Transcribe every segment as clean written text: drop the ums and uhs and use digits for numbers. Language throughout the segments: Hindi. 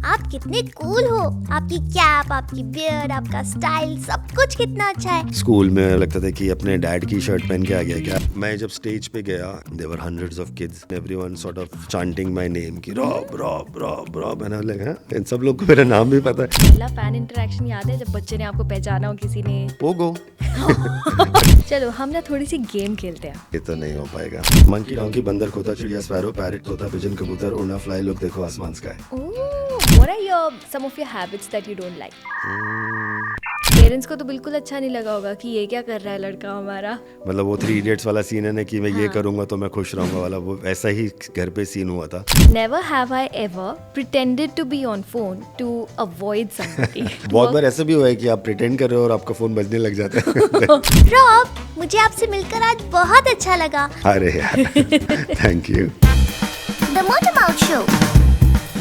आप कितने कूल हो, आपकी कैप, आपकी बियर्ड, आपका स्टाइल, सब कुछ कितना अच्छा है। स्कूल में लगता था कि अपने डैड की शर्ट पहन के आ गया क्या। मैं जब स्टेज पे गया, there were hundreds of kids, everyone sort of chanting my name कि Rob Rob Rob Rob, and I was like in सब लोग को मेरा नाम भी पता है। पहला फैन इंटरेक्शन याद है जब बच्चे ने आपको पहचाना हो किसी ने? पोगो। चलो हम ना थोड़ी सी गेम खेलते हैं। ये तो नहीं हो पाएगा। मंकी डोंकी बंदर खोता चिड़िया स्पैरो पैरट तोता पिजन कबूतर उड़ना फ्लाई लुक देखो आसमान sky. What are some of your habits that you don't like? Parents को तो बिल्कुल अच्छा नहीं लगा होगा कि ये क्या कर रहा है लड़का हमारा। मतलब वो 3 इडियट्स वाला सीन है ना कि मैं ये करूंगा तो मैं खुश रहूंगा वाला, वो ऐसा ही घर पे सीन हुआ था। Never have I ever pretended to be on phone to avoid somebody. बहुत बार ऐसा भी हुआ है कि आप प्रिटेंड कर रहे हो और आपका फोन बजने लग जाता है। रॉब, मुझे आपसे मिलकर आज बहुत अच्छा लगा। अरे यार, thank you. The Motor Mouth Show.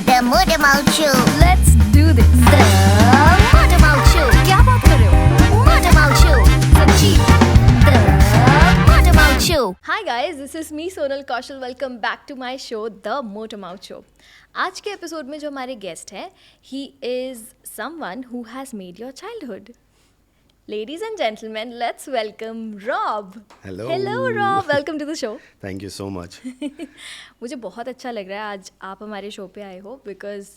The Motor Mouth Show. Let's do this. The Motor Mouth Show. क्या बात कर रहे हो? Motor Mouth Show. सच्ची? The Motor Mouth Show. Hi guys, this is me Sonal Kaushal. Welcome back to my show, The Motor Mouth Show. आज के एपिसोड में जो हमारे गेस्ट हैं, he is someone who has made your childhood. Ladies and gentlemen, let's welcome Rob. Hello. Hello Rob, welcome to the show. Thank you so much. मुझे बहुत अच्छा लग रहा है आज आप हमारे शो पे आए हो बिकॉज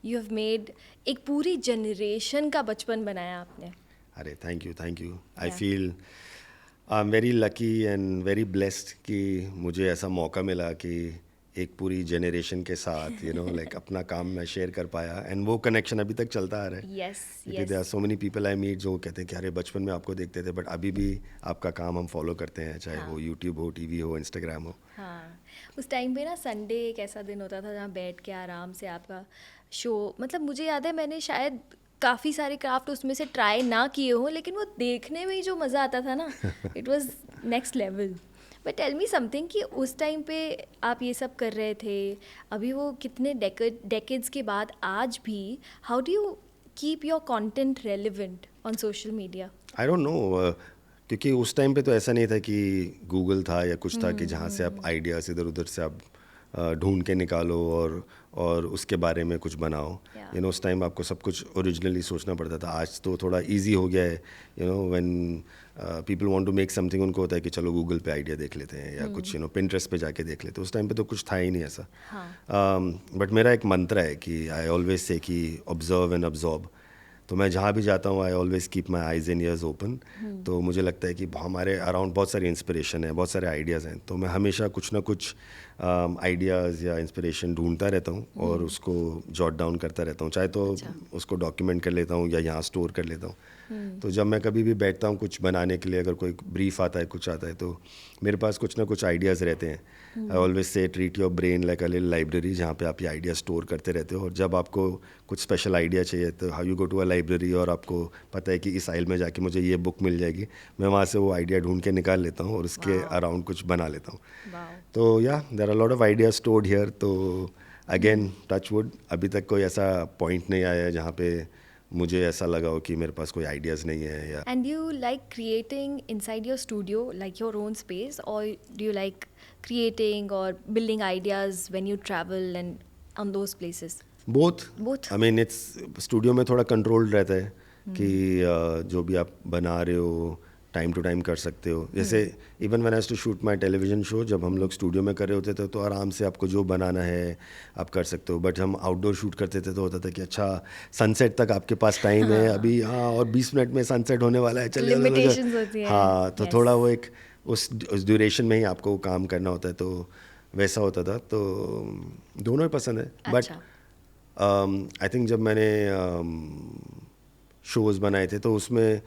यू हैव मेड एक पूरी जनरेशन का बचपन बनाया आपने। अरे thank you I Yeah. Feel I am very lucky and very blessed कि मुझे ऐसा मौका मिला कि एक पूरी जनरेशन के साथ लाइक अपना काम मैं शेयर कर पाया, एंड वो कनेक्शन अभी तक चलता आ रहा है। Yes there are so many people I meet जो कहते हैं कि अरे बचपन में आपको देखते थे बट अभी भी आपका काम हम फॉलो करते हैं, चाहे वो यूट्यूब हो, टीवी हो, इंस्टाग्राम हो। हाँ, उस टाइम पे ना संडे एक ऐसा दिन होता था जहाँ बैठ के आराम से आपका शो, मतलब मुझे याद है मैंने शायद काफ़ी सारे क्राफ्ट उसमें से ट्राई ना किए हों, लेकिन वो देखने में ही जो मज़ा आता था ना, it was next level. But tell me something कि उस टाइम पे आप ये सब कर रहे थे, अभी वो कितने डेकेड्स के बाद आज भी how do you keep your content relevant on social media? I don't know, क्योंकि उस टाइम पे तो ऐसा नहीं था कि गूगल था या कुछ था कि जहाँ से आप आइडियाज़ इधर उधर से आप ढूंढ के निकालो और उसके बारे में कुछ बनाओ। Yeah. उस टाइम आपको सब कुछ ओरिजिनली सोचना पड़ता था। आज तो थोड़ा इजी हो गया है, when people want to make something, उनको होता है कि चलो गूगल पे आइडिया देख लेते हैं या कुछ पिंटरेस्ट पे जाके देख लेते हैं। उस टाइम पे तो कुछ था ही नहीं ऐसा। बट मेरा एक मंत्र है कि आई ऑलवेज से कि ऑब्जर्व एंड अब्जॉर्ब। तो मैं जहाँ भी जाता हूँ I always keep my eyes and years open. तो मुझे लगता है कि हमारे अराउंड बहुत सारी इंस्पिरेशन है, बहुत सारे आइडियाज़ हैं, तो मैं हमेशा कुछ ना कुछ आइडियाज़ या इंस्पिरेशन ढूंढता रहता हूँ और उसको जॉट डाउन करता रहता हूँ, चाहे तो उसको डॉक्यूमेंट कर लेता हूँ या यहाँ स्टोर कर लेता हूँ। तो जब मैं कभी भी बैठता हूँ कुछ बनाने के लिए, अगर कोई ब्रीफ आता है, कुछ आता है, तो मेरे पास कुछ ना कुछ आइडियाज़ रहते हैं। I always say treat your brain like a little library, जहाँ पे आप ये आइडिया स्टोर करते रहते हो, और जब आपको कुछ स्पेशल आइडिया चाहिए तो how you go to a library और आपको पता है कि इस आइल में जाके मुझे ये बुक मिल जाएगी, मैं वहाँ से वो आइडिया ढूंढ के निकाल लेता हूँ और उसके अराउंड कुछ बना लेता हूँ। तो yeah there are lot of idea stored here. तो अगेन टच वुड, अभी तक कोई ऐसा पॉइंट नहीं आया है जहाँ पे मुझे ऐसा लगा हो कि मेरे पास कोई आइडियाज़ नहीं है। या And do you like creating inside your studio, like your own space, or do you like creating or building ideas when you travel and on those places? Both Both. I mean it's studio में थोड़ा कंट्रोल्ड रहता है कि जो भी आप बना रहे हो टाइम टू टाइम कर सकते हो। जैसे even when I used to shoot my television show, जब हम लोग स्टूडियो में कर रहे होते थे तो आराम से आपको जो बनाना है आप कर सकते हो। बट हम आउटडोर शूट करते थे तो होता था कि अच्छा सनसेट तक आपके पास टाइम है अभी, हाँ, और 20 मिनट में सनसेट होने वाला है, चलिए Limitations होती है। हाँ, तो Yes. थोड़ा वो एक उस ड्यूरेशन में ही आपको काम करना होता है, तो वैसा होता था। तो दोनों ही पसंद है। बट अच्छा। आई थिंक जब मैंने शोज़ बनाए थे तो उसमें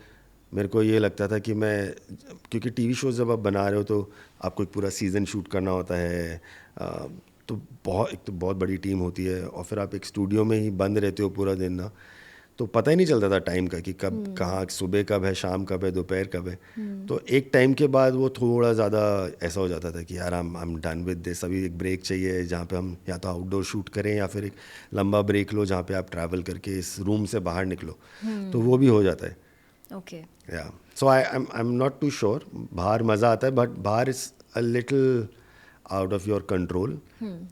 मेरे को ये लगता था कि मैं, क्योंकि टीवी शोज़ जब आप बना रहे हो तो आपको एक पूरा सीज़न शूट करना होता है, तो बहुत बड़ी टीम होती है, और फिर आप एक स्टूडियो में ही बंद रहते हो पूरा दिन ना, तो पता ही नहीं चलता था टाइम का कि कब कहाँ सुबह कब है, शाम कब है, दोपहर कब है। तो एक टाइम के बाद वो थोड़ा ज़्यादा ऐसा हो जाता था कि यार I am done with this, अभी एक ब्रेक चाहिए जहाँ पे हम या तो आउटडोर शूट करें या फिर एक लंबा ब्रेक लो जहाँ पे आप ट्रैवल करके इस रूम से बाहर निकलो। तो वो भी हो जाता है। Okay. Yeah so I am not too sure. बाहर मज़ा आता है बट बाहर is a little out of your control.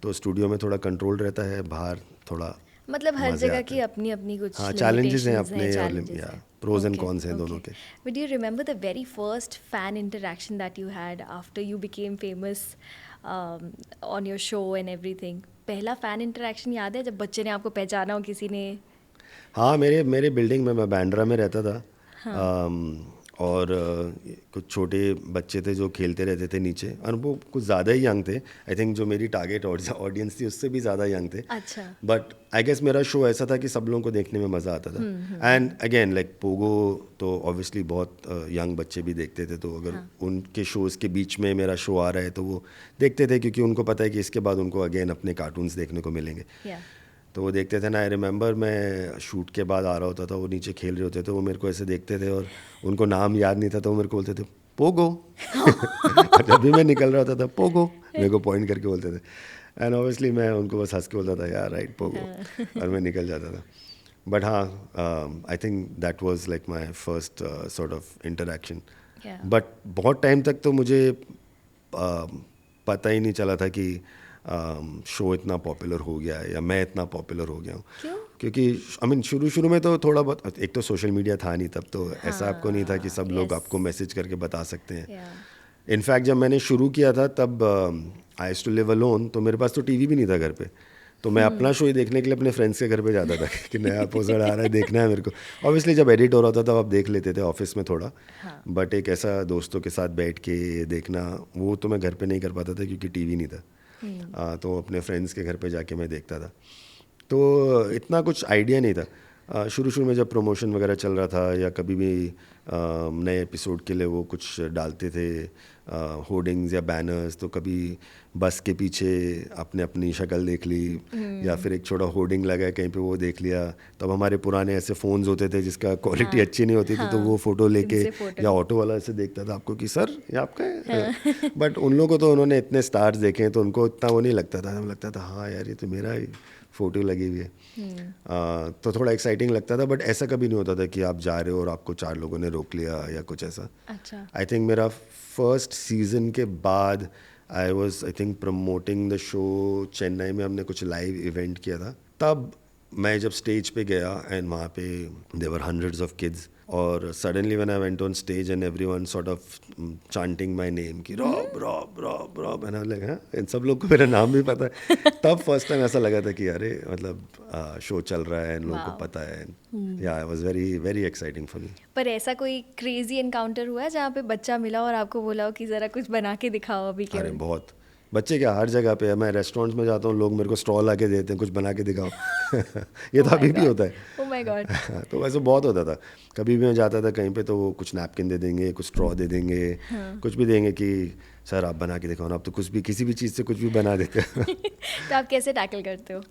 तो स्टूडियो में थोड़ा कंट्रोल रहता है, बाहर थोड़ा मतलब हर मज़े जगह आते की हैं। अपनी अपनी कुछ हाँ, challenges हैं limitations अपने और challenges या हैं. pros and Okay, cons हैं okay. दोनों के। But do you remember the very first fan interaction that you had after you became famous on your show and everything? पहला fan interaction याद है जब बच्चे ने आपको पहचाना हो किसी ने? हाँ, मेरे मेरे बिल्डिंग में, मैं बांद्रा में रहता था। और कुछ छोटे बच्चे थे जो खेलते रहते थे नीचे, और वो कुछ ज़्यादा ही यंग थे। आई थिंक जो मेरी टारगेट ऑडियंस थी उससे भी ज़्यादा यंग थे। अच्छा. बट आई गेस मेरा शो ऐसा था कि सब लोगों को देखने में मज़ा आता था। एंड अगेन लाइक पोगो तो ऑब्वियसली बहुत यंग बच्चे भी देखते थे, तो अगर उनके शोज़ के बीच में मेरा शो आ रहा है तो वो देखते थे, क्योंकि उनको पता है कि इसके बाद उनको अगेन अपने कार्टून्स देखने को मिलेंगे। Yeah. तो वो देखते थे ना। आई रिमेंबर मैं शूट के बाद आ रहा होता था, वो नीचे खेल रहे होते थे, वो मेरे को ऐसे देखते थे और उनको नाम याद नहीं था, तो वो मेरे को बोलते थे पोगो। जब भी मैं निकल रहा होता था पोगो मेरे को पॉइंट करके बोलते थे। एंड ऑब्वियसली मैं उनको बस हंस के बोलता था यार राइट पोगो, और मैं निकल जाता था। बट हाँ, आई think that was like my first sort of interaction. Yeah. But बहुत टाइम तक तो मुझे पता ही नहीं चला था कि शो इतना पॉपुलर हो गया है या मैं इतना पॉपुलर हो गया हूँ। क्यों? क्योंकि आई मीन शुरू में तो थोड़ा बहुत, एक तो सोशल मीडिया था नहीं तब, तो ऐसा आपको नहीं था कि सब लोग yes. आपको मैसेज करके बता सकते हैं। Yeah. इनफैक्ट जब मैंने शुरू किया था तब I used to live alone, तो मेरे पास तो टीवी भी नहीं था घर पे, तो मैं अपना शो ही देखने के लिए अपने फ्रेंड्स के घर पे जाता था कि नया एपिसोड आ रहा है, देखना है मेरे को। ऑब्वियसली जब एडिट हो रहा था तब आप देख लेते थे ऑफिस में थोड़ा, बट एक ऐसा दोस्तों के साथ बैठ के देखना वो तो मैं घर पे नहीं कर पाता था क्योंकि टीवी नहीं था। तो अपने फ्रेंड्स के घर पे जाके मैं देखता था, तो इतना कुछ आइडिया नहीं था। शुरू में जब प्रमोशन वगैरह चल रहा था या कभी भी नए एपिसोड के लिए वो कुछ डालते थे होर्डिंग्स या बैनर्स, तो कभी बस के पीछे आपने अपनी शक्ल देख ली या फिर एक छोटा होर्डिंग लगा है कहीं पे वो देख लिया। तब हमारे पुराने ऐसे फ़ोन्स होते थे जिसका क्वालिटी अच्छी नहीं होती थी, तो वो फ़ोटो लेके या ऑटो वाला ऐसे देखता था आपको कि सर ये आपका है। बट उन लोगों को तो उन्होंने इतने स्टार्स देखे हैं तो उनको इतना वो नहीं लगता था, हमें लगता था हाँ यार ये तो मेरा ही फ़ोटो लगी हुई है। तो थोड़ा एक्साइटिंग लगता था, बट ऐसा कभी नहीं होता था कि आप जा रहे हो और आपको 4 लोगों ने रोक लिया या कुछ ऐसा। अच्छा. आई थिंक मेरा फर्स्ट सीज़न के बाद I think promoting the show Chennai में, हमने कुछ लाइव इवेंट किया था, तब मैं जब स्टेज पे गया एंड वहाँ पे देवर हंड्रेड्स ऑफ किड्स, और suddenly when I went on stage and everyone sort of chanting my name कि Rob Rob Rob Rob, and I was like हाँ, इन सब लोग को मेरा नाम भी पता है। तब फर्स्ट टाइम ऐसा लगा था कि अरे मतलब शो चल रहा है, इन लोगों को पता है। या it was very very exciting for me. पर ऐसा कोई क्रेजी एनकाउंटर हुआ है जहाँ पे बच्चा मिला और आपको बोला हो कि ज़रा कुछ बना के दिखाओ अभी के? अरे बहुत, बच्चे क्या हर जगह पे है। मैं रेस्टोरेंट्स में जाता हूँ, लोग मेरे को स्टॉल आके देते हैं कुछ बना के दिखाओ। ये तो अभी भी होता है। Oh my God. तो वैसे बहुत होता था। कभी भी मैं जाता था कहीं पे तो वो कुछ नैपकिन दे देंगे, कुछ स्ट्रॉ दे देंगे, कुछ भी देंगे कि सर आप बना के दिखाओ ना। आप तो कुछ भी किसी भी चीज़ से कुछ भी बना देते हो। तो आप कैसे टैकल करते हो?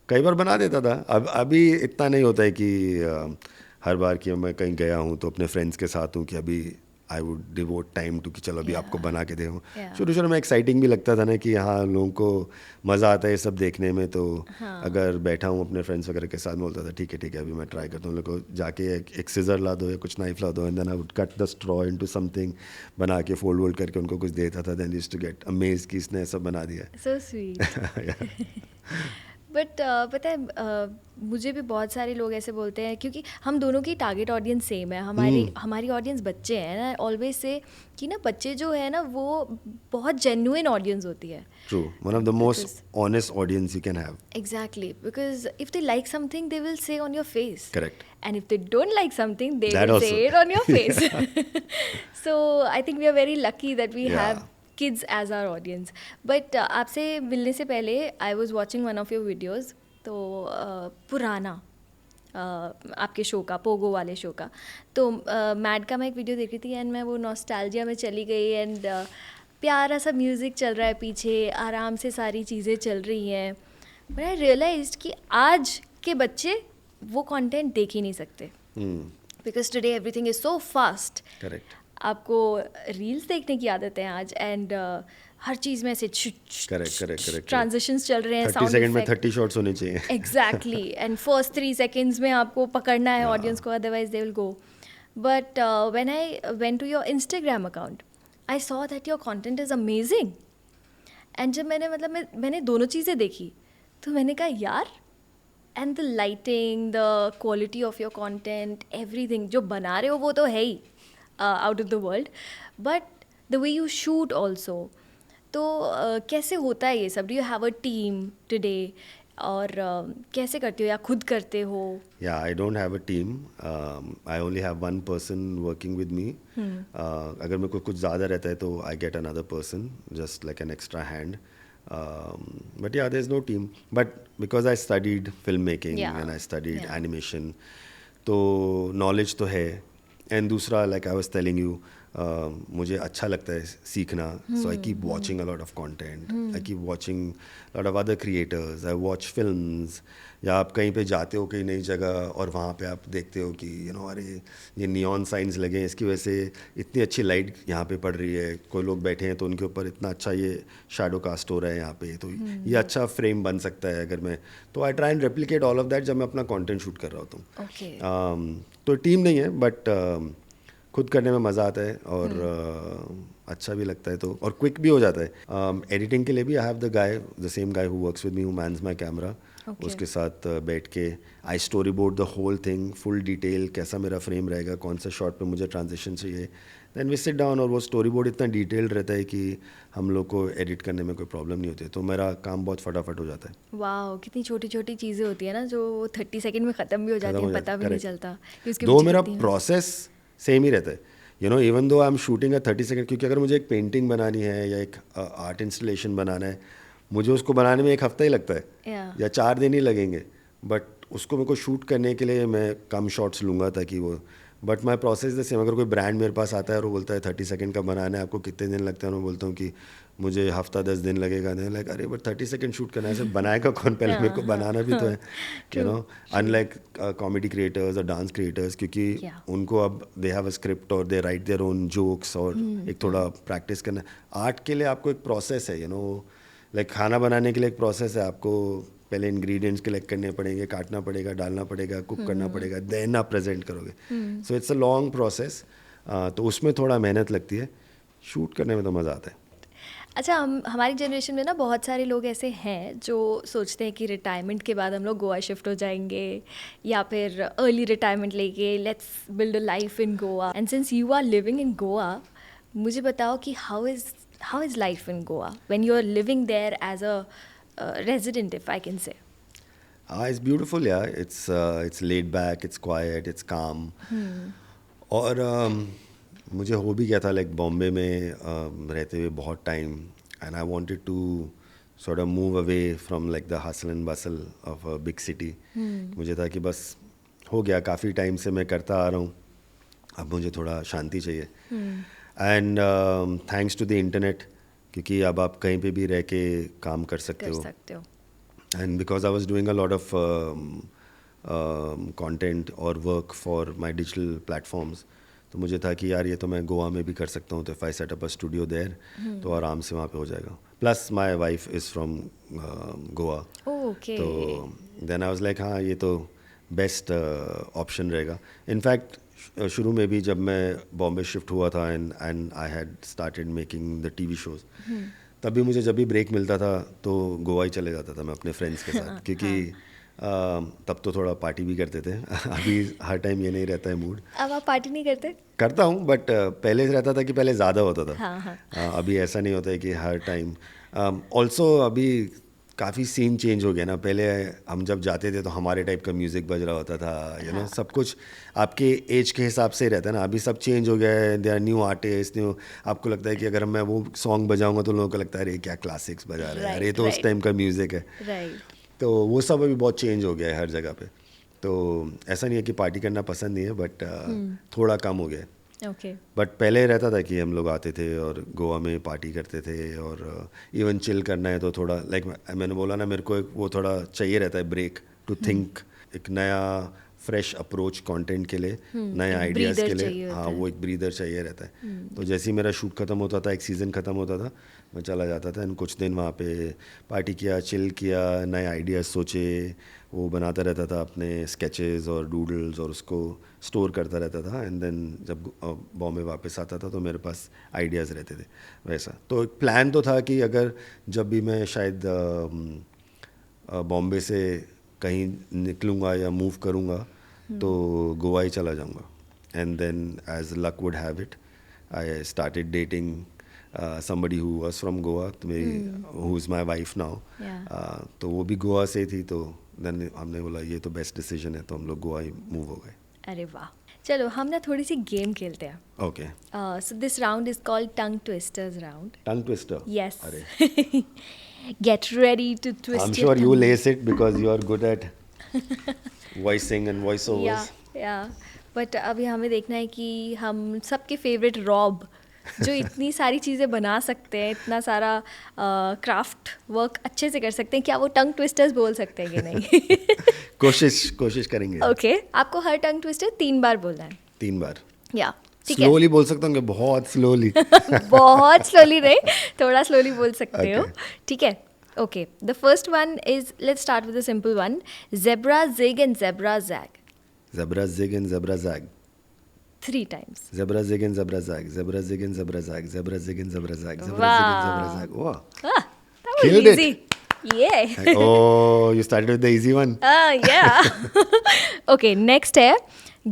कई बार बना देता था। अब अभी इतना नहीं होता है कि हर बार कि मैं कहीं गया हूँ तो अपने फ्रेंड्स के साथ हूँ कि अभी I would devote time to कि चलो अभी आपको बना के दूँ। शुरू में एक्साइटिंग भी लगता था ना कि हाँ लोगों को मज़ा आता है ये सब देखने में, तो अगर बैठा हूँ अपने फ्रेंड्स वगैरह के साथ बोलता था ठीक है अभी मैं ट्राई करता हूँ, लोगों को जाके एक सीजर ला दो या कुछ नाइफ ला दो, and then I would cut the straw into something, बना के फोल्ड करके उनको कुछ देता था। Then used to get amazed कि इसने ऐसा बना दिया। So sweet. बट पता है मुझे भी बहुत सारे लोग ऐसे बोलते हैं, क्योंकि हम दोनों की टारगेट ऑडियंस सेम है, हमारी ऑडियंस बच्चे हैं ना। ऑलवेज से कि ना बच्चे जो है ना वो बहुत जेन्युइन ऑडियंस होती है। True, one of the most honest audience you can have. Exactly, because if they like something they will say on your face. Correct. And if they don't like something, they That will also. say it on your face. So I think we are very lucky that we have kids as our audience. But आपसे मिलने से पहले I was watching one of your videos, तो पुराना आपके शो का, पोगो वाले शो का, तो मैड का मैं एक वीडियो देख रही थी एंड मैं वो नॉस्टैल्जिया में चली गई एंड प्यारा सा म्यूज़िक चल रहा है पीछे, आराम से सारी चीज़ें चल रही हैं। बट आई रियलाइज्ड कि आज के बच्चे वो कंटेंट देख ही नहीं सकते, because today everything is so fast. Correct. आपको रील्स देखने की आदत है आज, एंड हर चीज़ में ऐसे करेक्ट ट्रांजिशंस चल रहे हैं, 30 सेकंड में 30 शॉट्स होने चाहिए। एग्जैक्टली, एंड फर्स्ट 3 seconds में आपको पकड़ना है ऑडियंस को, otherwise they will go. But when I went to your Instagram account, I saw that your content is amazing. And जब मैंने दोनों चीज़ें देखी तो मैंने कहा यार and the lighting, the quality of your content, everything जो बना रहे हो वो तो है ही out of the world, but the way you shoot also. तो कैसे होता है ये सब? Do you have a team today? और कैसे करते हो, या खुद करते हो? Yeah, I don't have a team. I only have one person working with me. अगर मेरे को कुछ ज़्यादा रहता है तो I get another person, just like an extra hand. But yeah, there's no team. But because I studied filmmaking Yeah. and I studied Yeah. animation, तो knowledge तो है. And दूसरा, like I was telling you, मुझे अच्छा लगता है सीखना, so I keep watching a lot of content. I keep watching a lot of other creators. I watch films. या आप कहीं पे जाते हो कहीं नई जगह और वहाँ पे आप देखते हो कि अरे ये नियॉन साइंस लगे हैं, इसकी वजह से इतनी अच्छी लाइट यहाँ पे पड़ रही है, कोई लोग बैठे हैं तो उनके ऊपर इतना अच्छा ये शैडो कास्ट हो रहा है यहाँ पे, तो ये अच्छा फ्रेम बन सकता है अगर मैं, तो I try and replicate all of that जब मैं अपना कॉन्टेंट शूट कर रहा होता हूँ. ओके. तो टीम नहीं है, बट खुद करने में मज़ा आता है और अच्छा भी लगता है, तो और क्विक भी हो जाता है. एडिटिंग के लिए भी I have the guy, the same guy who works with me, who mans my camera. उसके साथ बैठ के I storyboard the whole thing, full detail, कैसा मेरा फ्रेम रहेगा, कौन सा शॉट पे मुझे ट्रांजिशन चाहिए. देन वी सिट डाउन, और वो स्टोरी बोर्ड इतना डिटेल्ड रहता है कि हम लोग को एडिट करने में कोई प्रॉब्लम नहीं होती है, तो मेरा काम बहुत फटाफट हो जाता है. वाह, कितनी छोटी छोटी चीज़ें होती है ना जो 30 सेकंड में ख़त्म भी हो जाती हैं, पता भी नहीं चलता कि उसके दो पीछे मेरा कितनी- प्रोसेस सेम ही रहता है, even though I am shooting 30 second, क्योंकि अगर मुझे एक पेंटिंग बनानी है या एक आर्ट इंस्टॉलेशन बनाना है, मुझे उसको बनाने में 1 हफ्ता ही लगता है Yeah. या 4 दिन ही लगेंगे, बट उसको मेरे को शूट करने के लिए मैं कम शॉट्स लूँगा ताकि वो, but my process the same. अगर कोई ब्रांड मेरे पास आता है और वो बोलता है 30 सेकंड का बनाना है, आपको कितने दिन लगते हैं, और मैं बोलता हूँ कि मुझे हफ्ता 10 दिन लगेगा, नहीं लाइक अरे बट 30 सेकंड शूट करना है, सिर्फ बनाएगा कौन, पहले मेरे को बनाना भी तो है, अनलाइक कॉमेडी क्रिएटर्स और डांस क्रिएटर्स, क्योंकि Yeah. उनको अब दे हैव अ स्क्रिप्ट और दे राइट देयर ओन जोक्स, और एक थोड़ा प्रैक्टिस करना. आर्ट के लिए आपको एक प्रोसेस है, लाइक खाना बनाने के लिए एक प्रोसेस है, आपको पहले इंग्रेडिएंट्स कलेक्ट करने पड़ेंगे, काटना पड़ेगा, डालना पड़ेगा, कुक करना पड़ेगा, देन आप प्रेजेंट करोगे. So it's a long process, तो उसमें थोड़ा मेहनत लगती है. शूट करने में तो मज़ा आता है. अच्छा, हमारी जनरेशन में ना बहुत सारे लोग ऐसे हैं जो सोचते हैं कि रिटायरमेंट के बाद हम लोग गोवा शिफ्ट हो जाएंगे, या फिर अर्ली रिटायरमेंट लेके let's build a life in Goa. And since you are living in Goa, मुझे बताओ कि how is life in Goa when you are living there as a resident, if I can say. It's beautiful, yeah. It's laid back, it's quiet, it's calm. और मुझे हो भी गया था लाइक बॉम्बे में रहते हुए बहुत time, and I wanted to sort of move away from like the hustle and bustle of a big city. मुझे था कि बस हो गया, काफ़ी टाइम से मैं करता आ रहा हूँ, अब मुझे थोड़ा शांति चाहिए. And thanks to the internet, क्योंकि अब आप कहीं पे भी रह के काम कर सकते हो. And because I was doing a lot of content or work for my digital platforms, तो मुझे था कि यार ये तो मैं गोवा में भी कर सकता हूँ, तो if I set up a studio there, तो आराम से वहाँ पे हो जाएगा. Plus my wife is from Goa. Okay. तो then I was like हाँ ये तो बेस्ट ऑप्शन रहेगा. इनफैक्ट शुरू में भी जब मैं बॉम्बे शिफ्ट हुआ था and I had started making the TV shows, तभी मुझे जब भी ब्रेक मिलता था तो गोवा ही चले जाता था मैं अपने फ्रेंड्स के साथ, क्योंकि तब तो थोड़ा पार्टी भी करते थे. अभी हर टाइम ये नहीं रहता है मूड. अब आप पार्टी नहीं करते? करता हूँ, बट पहले रहता था कि पहले ज़्यादा होता था. हाँ. अभी ऐसा नहीं होता है कि हर टाइम. ऑल्सो अभी काफ़ी सीन चेंज हो गया ना. पहले हम जब जाते थे तो हमारे टाइप का म्यूज़िक बज रहा होता था, सब कुछ आपके एज के हिसाब से रहता है ना. अभी सब चेंज हो गया है, they are new artist, new. आपको लगता है कि अगर मैं वो सॉन्ग बजाऊंगा तो लोगों को लगता है अरे क्या क्लासिक्स बजा रहे हैं, अरे तो उस टाइम का म्यूज़िक है. तो वो सब अभी बहुत चेंज हो गया है हर जगह पे. तो ऐसा नहीं है कि पार्टी करना पसंद नहीं है, बट थोड़ा कम हो गया है. बट पहले रहता था कि हम लोग आते थे और गोवा में पार्टी करते थे, और इवन चिल करना है तो थोड़ा लाइक मैंने बोला ना, मेरे को एक वो थोड़ा चाहिए रहता है ब्रेक टू थिंक, एक नया फ्रेश अप्रोच कंटेंट के लिए, नए आइडियाज़ के लिए. हाँ, वो एक ब्रीदर चाहिए रहता है. तो जैसे ही मेरा शूट ख़त्म होता था, एक सीज़न ख़त्म होता था, मैं चला जाता था एंड कुछ दिन वहाँ पे पार्टी किया, चिल किया, नए आइडियाज़ सोचे, वो बनाता रहता था अपने स्केचेस और डूडल्स, और उसको स्टोर करता रहता था. एंड देन जब बॉम्बे वापस आता था तो मेरे पास आइडियाज़ रहते थे वैसा. तो एक प्लान तो था कि अगर जब भी मैं शायद बॉम्बे से कहीं निकलूँगा या मूव करूँगा तो गोवा ही चला जाऊँगा. And then as luck would have it I started dating somebody who was from Goa, तो मेरी who is my wife now. तो वो भी गोवा से थी, तो then हमने बोला ये तो बेस्ट डिसीजन है, तो हम लोग गोवा ही मूव हो गए. अरे वाह. चलो हम ना थोड़ी सी गेम खेलते हैं. Okay. So this round is called tongue twisters round. Tongue twister. Yes. अरे Get ready to twist I'm your sure you tongue. will ace it because you are good at voicing and voiceovers. या बट अभी हमें देखना है कि हम सबके फेवरेट रॉब जो इतनी सारी चीज़ें बना सकते हैं, इतना सारा क्राफ्ट वर्क अच्छे से कर सकते हैं, क्या वो टंग ट्विस्टर्स बोल सकते हैं कि नहीं. कोशिश करेंगे. ओके. आपको हर टंग ट्विस्टर 3 बार बोलना है. 3 बार. या ठीक है. स्लोली बोल सकता हूँ कि बहुत स्लोली. बहुत स्लोली नहीं, थोड़ा स्लोली बोल सकते हो. Okay. ठीक है. Okay. The first one is, let's start with a simple one. Zebra zig and zebra zag. Zebra zig and zebra zag. 3 times. Zebra zig and zebra zag. Zebra zig and zebra zag. Zebra zig and zebra zag. Zebra Wow. zig and zebra zag. Wow. Ah, that was Killed it. easy. Yeah. Oh, you started with the easy one. Yeah. Okay, next है.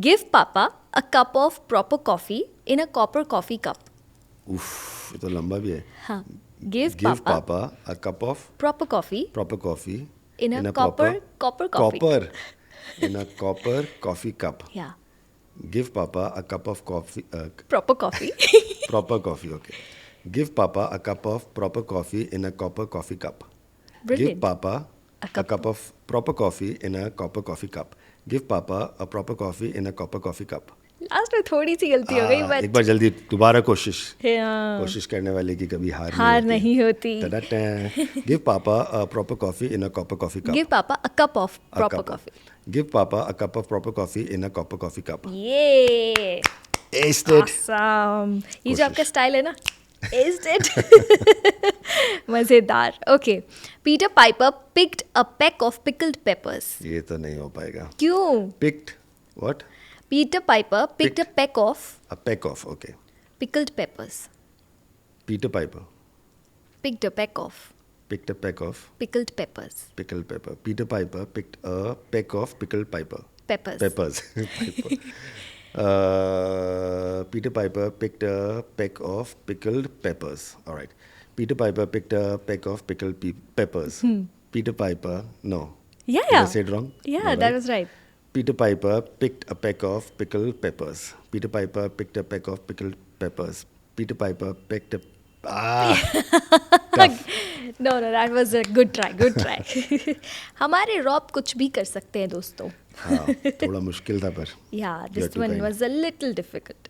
Give Papa a cup of proper coffee in a copper coffee cup. Uff, ये तो लंबा भी है. हाँ. Give Give Papa Papa a cup of proper coffee proper coffee in a copper coffee. copper in a copper coffee cup. Yeah. Give Papa a cup of coffee. Proper coffee. Proper coffee. Okay. Give Papa a cup of proper coffee in a copper coffee cup. Brilliant. Give Papa a cup of proper coffee in a copper coffee cup. Give Papa a proper coffee in a copper coffee cup. Last में थोड़ी सी गलती हो गई, बट एक बार जल्दी दोबारा कोशिश. हाँ. कोशिश करने वाले की कभी हार नहीं होती. Give Papa a proper coffee in a copper coffee cup. Give Papa a cup of proper coffee. Give Papa a cup of proper coffee in a copper coffee cup. Yay! Aced it. Awesome. ये जो कोशिश. आपका स्टाइल है ना, aced it. मजेदार. Okay. Peter Piper picked a peck of pickled peppers. ये तो नहीं हो पाएगा. क्यों? Picked what? Peter Piper picked a Picked. peck of A peck of. Okay. pickled peppers. Peter Piper Picked a peck of picked a peck of pickled peppers. pickled pepper. Peter Piper picked a peck of pickled pepper. Peppers. Peppers. Piper. Peter Piper picked a peck of pickled peppers. All right. Peter Piper picked a peck of pickled peppers. Peter Piper. No. Yeah, Did I yeah. say it wrong? Yeah, No, that right? was right. Peter Piper picked a peck of pickled peppers. Peter Piper picked a peck of pickled peppers. Peter Piper picked a. Tough. No, that was a good try. Good try. हमारे रॉब कुछ भी कर सकते हैं दोस्तों. हाँ, थोड़ा मुश्किल था पर. Yeah, You're this too one kind. was a little difficult.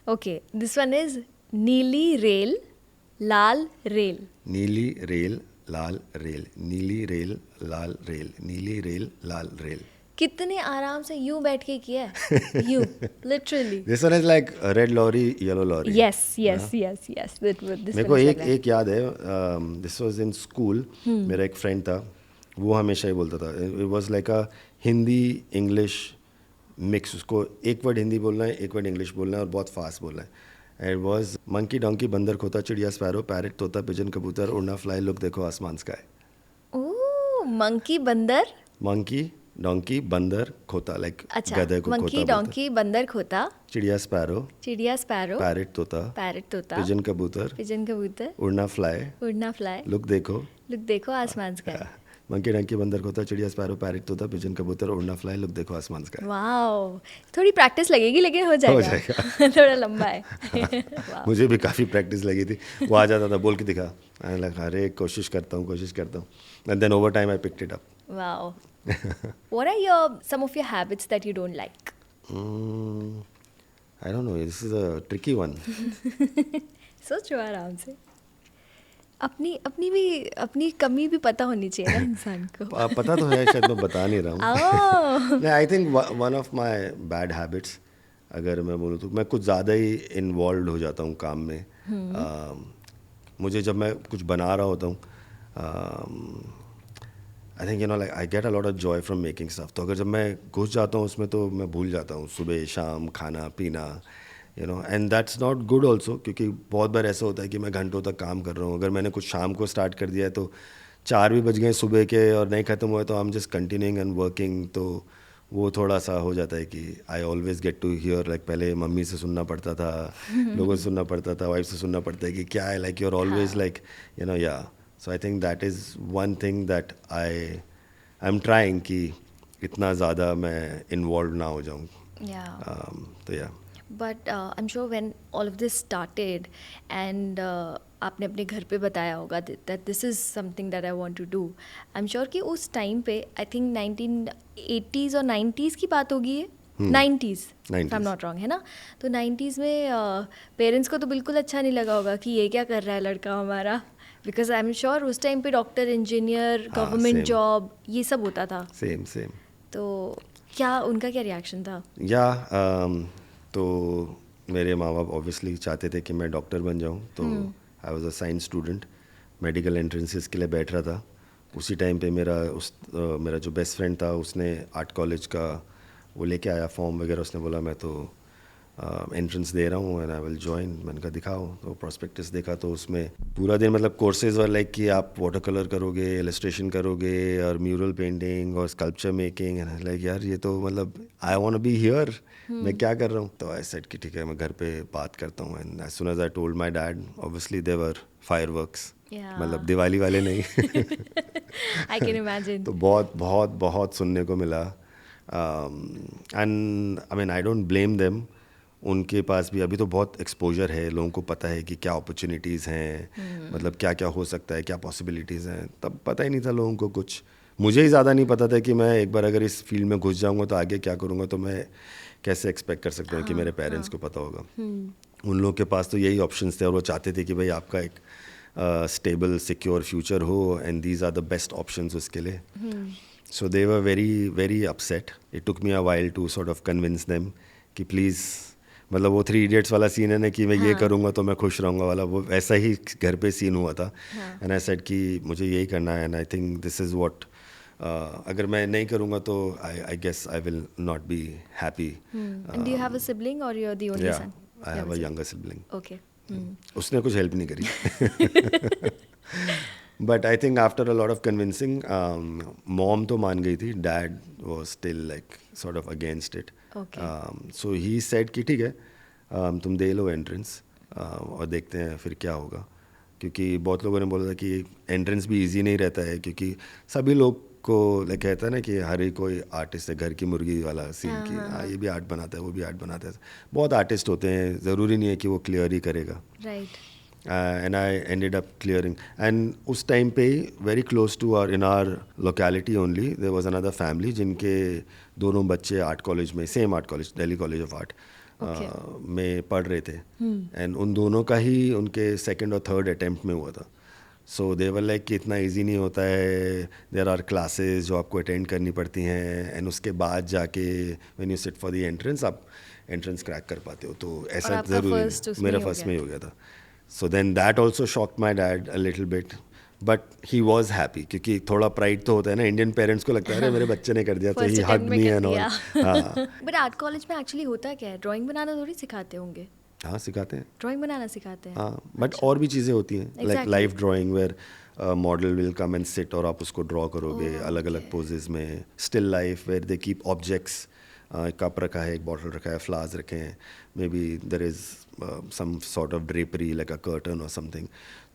Okay, this one is नीली रेल, लाल रेल. नीली रेल लाल रेल. नीली रेल लाल रेल. नीली रेल लाल रेल. कितने आराम से यूं बैठ के किया है. यूं, literally. This one is like a red lorry, yellow lorry. Yes. This मेरे one को is एक like that. एक याद है. This was in school. मेरा एक फ्रेंड था, वो हमेशा ही बोलता था, it was like a Hindi English mix. उसको एक वर्ड हिंदी बोलना है, एक वर्ड इंग्लिश बोलना है और बहुत फास्ट बोलना है. इट वाज मंकी डोंकी बंदर खोता चिड़िया स्पैरो पैरेट तोता पिजन कबूतर उड़ना फ्लाई लुक देखो आसमान स्काई. ओह, मंकी बंदर. मंकी डोंकी बंदर खोता, लाइक अच्छा, गधे को मंकी खोता बोलते. डोंकी बंदर खोता, चिड़िया स्पैरो चिड़िया स्पैरो, पैरेट तोता पैरट तोता, पिजन कबूतर पिजन कबूतर, उड़ना फ्लाई उड़ना फ्लाई, लुक देखो. लुक देखो आसमान का. मंकी डंकी बंदर खोता चिड़िया स्पैरो पैरेट तोता पिजन कबूतर उड़ना फ्लाई लुक देखो आसमान का. वाओ, थोड़ी प्रैक्टिस लगेगी लेकिन हो जाएगा. थोड़ा लंबा है. वाह. मुझे भी काफ़ी प्रैक्टिस लगी थी. वो आ जाता था बोल के दिखा, आई लगा अरे कोशिश करता हूँ. And then over time I picked it up. Wow. What are some of your habits that you don't like? I don't know, this is a tricky one. सोचो आराम से. अपनी कमी भी पता होनी चाहिए ना इंसान को. पता तो है, शायद मैं बता नहीं रहा हूँ. नहीं, I think one of my bad habits अगर मैं बोलूँ तो मैं कुछ ज़्यादा ही इन्वॉल्व हो जाता हूँ काम में. मुझे जब मैं कुछ बना रहा होता हूँ, I think like I get a lot of Joy from making stuff. तो अगर जब मैं घुस जाता हूँ उसमें तो मैं भूल जाता हूँ सुबह शाम खाना पीना, and that's not good also, क्योंकि बहुत बार ऐसा होता है कि मैं घंटों तक काम कर रहा हूँ. अगर मैंने कुछ शाम को स्टार्ट कर दिया है तो 4 भी बज गए सुबह के और नहीं ख़त्म हुए तो I am just continuing and working, तो वो थोड़ा सा हो जाता है कि I always get to hear, like पहले मम्मी से सुनना पड़ता था, लोगों से सुनना पड़ता था, वाइफ से सुनना पड़ता है कि क्या है, like you are always like you know yeah, so I think that is one thing that I am trying कि इतना ज़्यादा मैं इन्वॉल्व ना हो जाऊँ। या तो या but I am sure when all of this started and आपने अपने घर पे बताया होगा that this is something that I want to do, I am sure कि उस टाइम पे आई थिंक 1980s और 90s की बात होगी ये, 90s I am not wrong, है ना? तो 90s में पेरेंट्स को तो बिल्कुल अच्छा नहीं लगा होगा कि ये क्या कर रहा है लड़का हमारा, बिकॉज आई एम श्योर उस टाइम पे doctor, engineer, government same. Job ये सब होता था, सेम सेम। तो क्या उनका क्या रिएक्शन था? या तो मेरे माँ बाप ऑब्वियसली चाहते थे कि मैं डॉक्टर बन जाऊँ, तो I was a science student, medical entrances के लिए बैठ रहा था। उसी टाइम पे मेरा जो बेस्ट फ्रेंड था उसने आर्ट कॉलेज का वो लेके आया फॉर्म वगैरह, उसने बोला मैं तो एंट्रेंस दे रहा हूँ एंड आई विल जॉइन। मैंने कहा दिखाओ, तो प्रोस्पेक्टस देखा तो उसमें पूरा दिन मतलब कोर्सेज वर लाइक कि आप वाटर कलर करोगे, इलस्ट्रेशन करोगे और म्यूरल पेंटिंग और स्कल्पचर मेकिंग, एंड लाइक यार ये तो मतलब I want to be here, मैं क्या कर रहा हूँ। तो आई सेड कि ठीक है मैं घर पे बात करता हूँ, and as soon as I told my dad obviously there were fireworks, मतलब दिवाली वाले नहीं आई कैन इमेजिन। तो बहुत बहुत बहुत सुनने को मिला, and I mean I don't blame them, उनके पास भी अभी तो बहुत एक्सपोजर है, लोगों को पता है कि क्या अपॉर्चुनिटीज़ हैं, मतलब क्या क्या हो सकता है, क्या पॉसिबिलिटीज़ हैं। तब पता ही नहीं था लोगों को कुछ, मुझे ही ज़्यादा नहीं पता था कि मैं एक बार अगर इस फील्ड में घुस जाऊंगा तो आगे क्या करूंगा, तो मैं कैसे एक्सपेक्ट कर सकता हूँ कि मेरे पेरेंट्स को पता होगा। उन लोगों के पास तो यही ऑप्शंस थे और वो चाहते थे कि भाई आपका एक स्टेबल सिक्योर फ्यूचर हो, and these are the best options उसके लिए। So they were very very upset, it took me a while to sort of convince them कि प्लीज़, मतलब वो 3 इडियट्स वाला सीन है ना कि मैं ये करूँगा तो मैं खुश रहूँगा वाला, वो ऐसा ही घर पे सीन हुआ था। एंड आई सेड कि मुझे यही करना है, and I think this is what, अगर मैं नहीं करूँगा तो I guess I will not be happy. And do you have a sibling or you are the only son? I have a younger sibling. Okay. उसने कुछ हेल्प नहीं करी but I think after a lot of convincing, mom तो मान गई थी, dad was still like sort of against it. So he said कि ठीक है तुम दे लो एंट्रेंस और देखते हैं फिर क्या होगा, क्योंकि बहुत लोगों ने बोला था कि एंट्रेंस भी इजी नहीं रहता है, क्योंकि सभी लोग को लाइक कहता है ना कि हर एक कोई आर्टिस्ट है, घर की मुर्गी वाला सीन की, हाँ ये भी आर्ट बनाता है, वो भी आर्ट बनाता है, बहुत आर्टिस्ट होते हैं, ज़रूरी नहीं है कि वो क्लियर ही करेगा। Right. And I ended up clearing, and उस टाइम पे very close to our in our locality only there was another family जिनके दोनों बच्चे आर्ट कॉलेज में, same art college, Delhi college of art में पढ़ रहे थे, एंड उन दोनों का ही उनके सेकंड और थर्ड अटेम्प्ट में हुआ था। सो दे वर लाइक कि इतना इजी नहीं होता है, देयर आर क्लासेस जो आपको अटेंड करनी पड़ती हैं, एंड उसके बाद जाके when you sit for the entrance आप एंट्रेंस क्रैक कर पाते हो, तो ऐसा ज़रूरी नहीं। मेरा फर्स्ट में ही हो गया था। So then that also shocked my dad a little bit, but he was happy, क्योंकि थोड़ा प्राइड तो होता है ना, इंडियन पेरेंट्स को लगता है अरे मेरे बच्चे ने कर दिया, तो he hug me and all. But art college में एक्चुअली होता क्या है? ड्राइंग बनाना थोड़ी सिखाते होंगे? हाँ सिखाते हैं, ड्राइंग बनाना सिखाते हैं। हाँ, बट और भी चीज़ें होती हैं, like live drawing where model will come and sit और आप उसको ड्रॉ करोगे अलग अलग पोजेज में। Still life where they keep objects, cup रखा है, एक बॉटल रखा है, फ्लावर्स रखे हैं, maybe there is some sort of drapery like a curtain और समथिंग,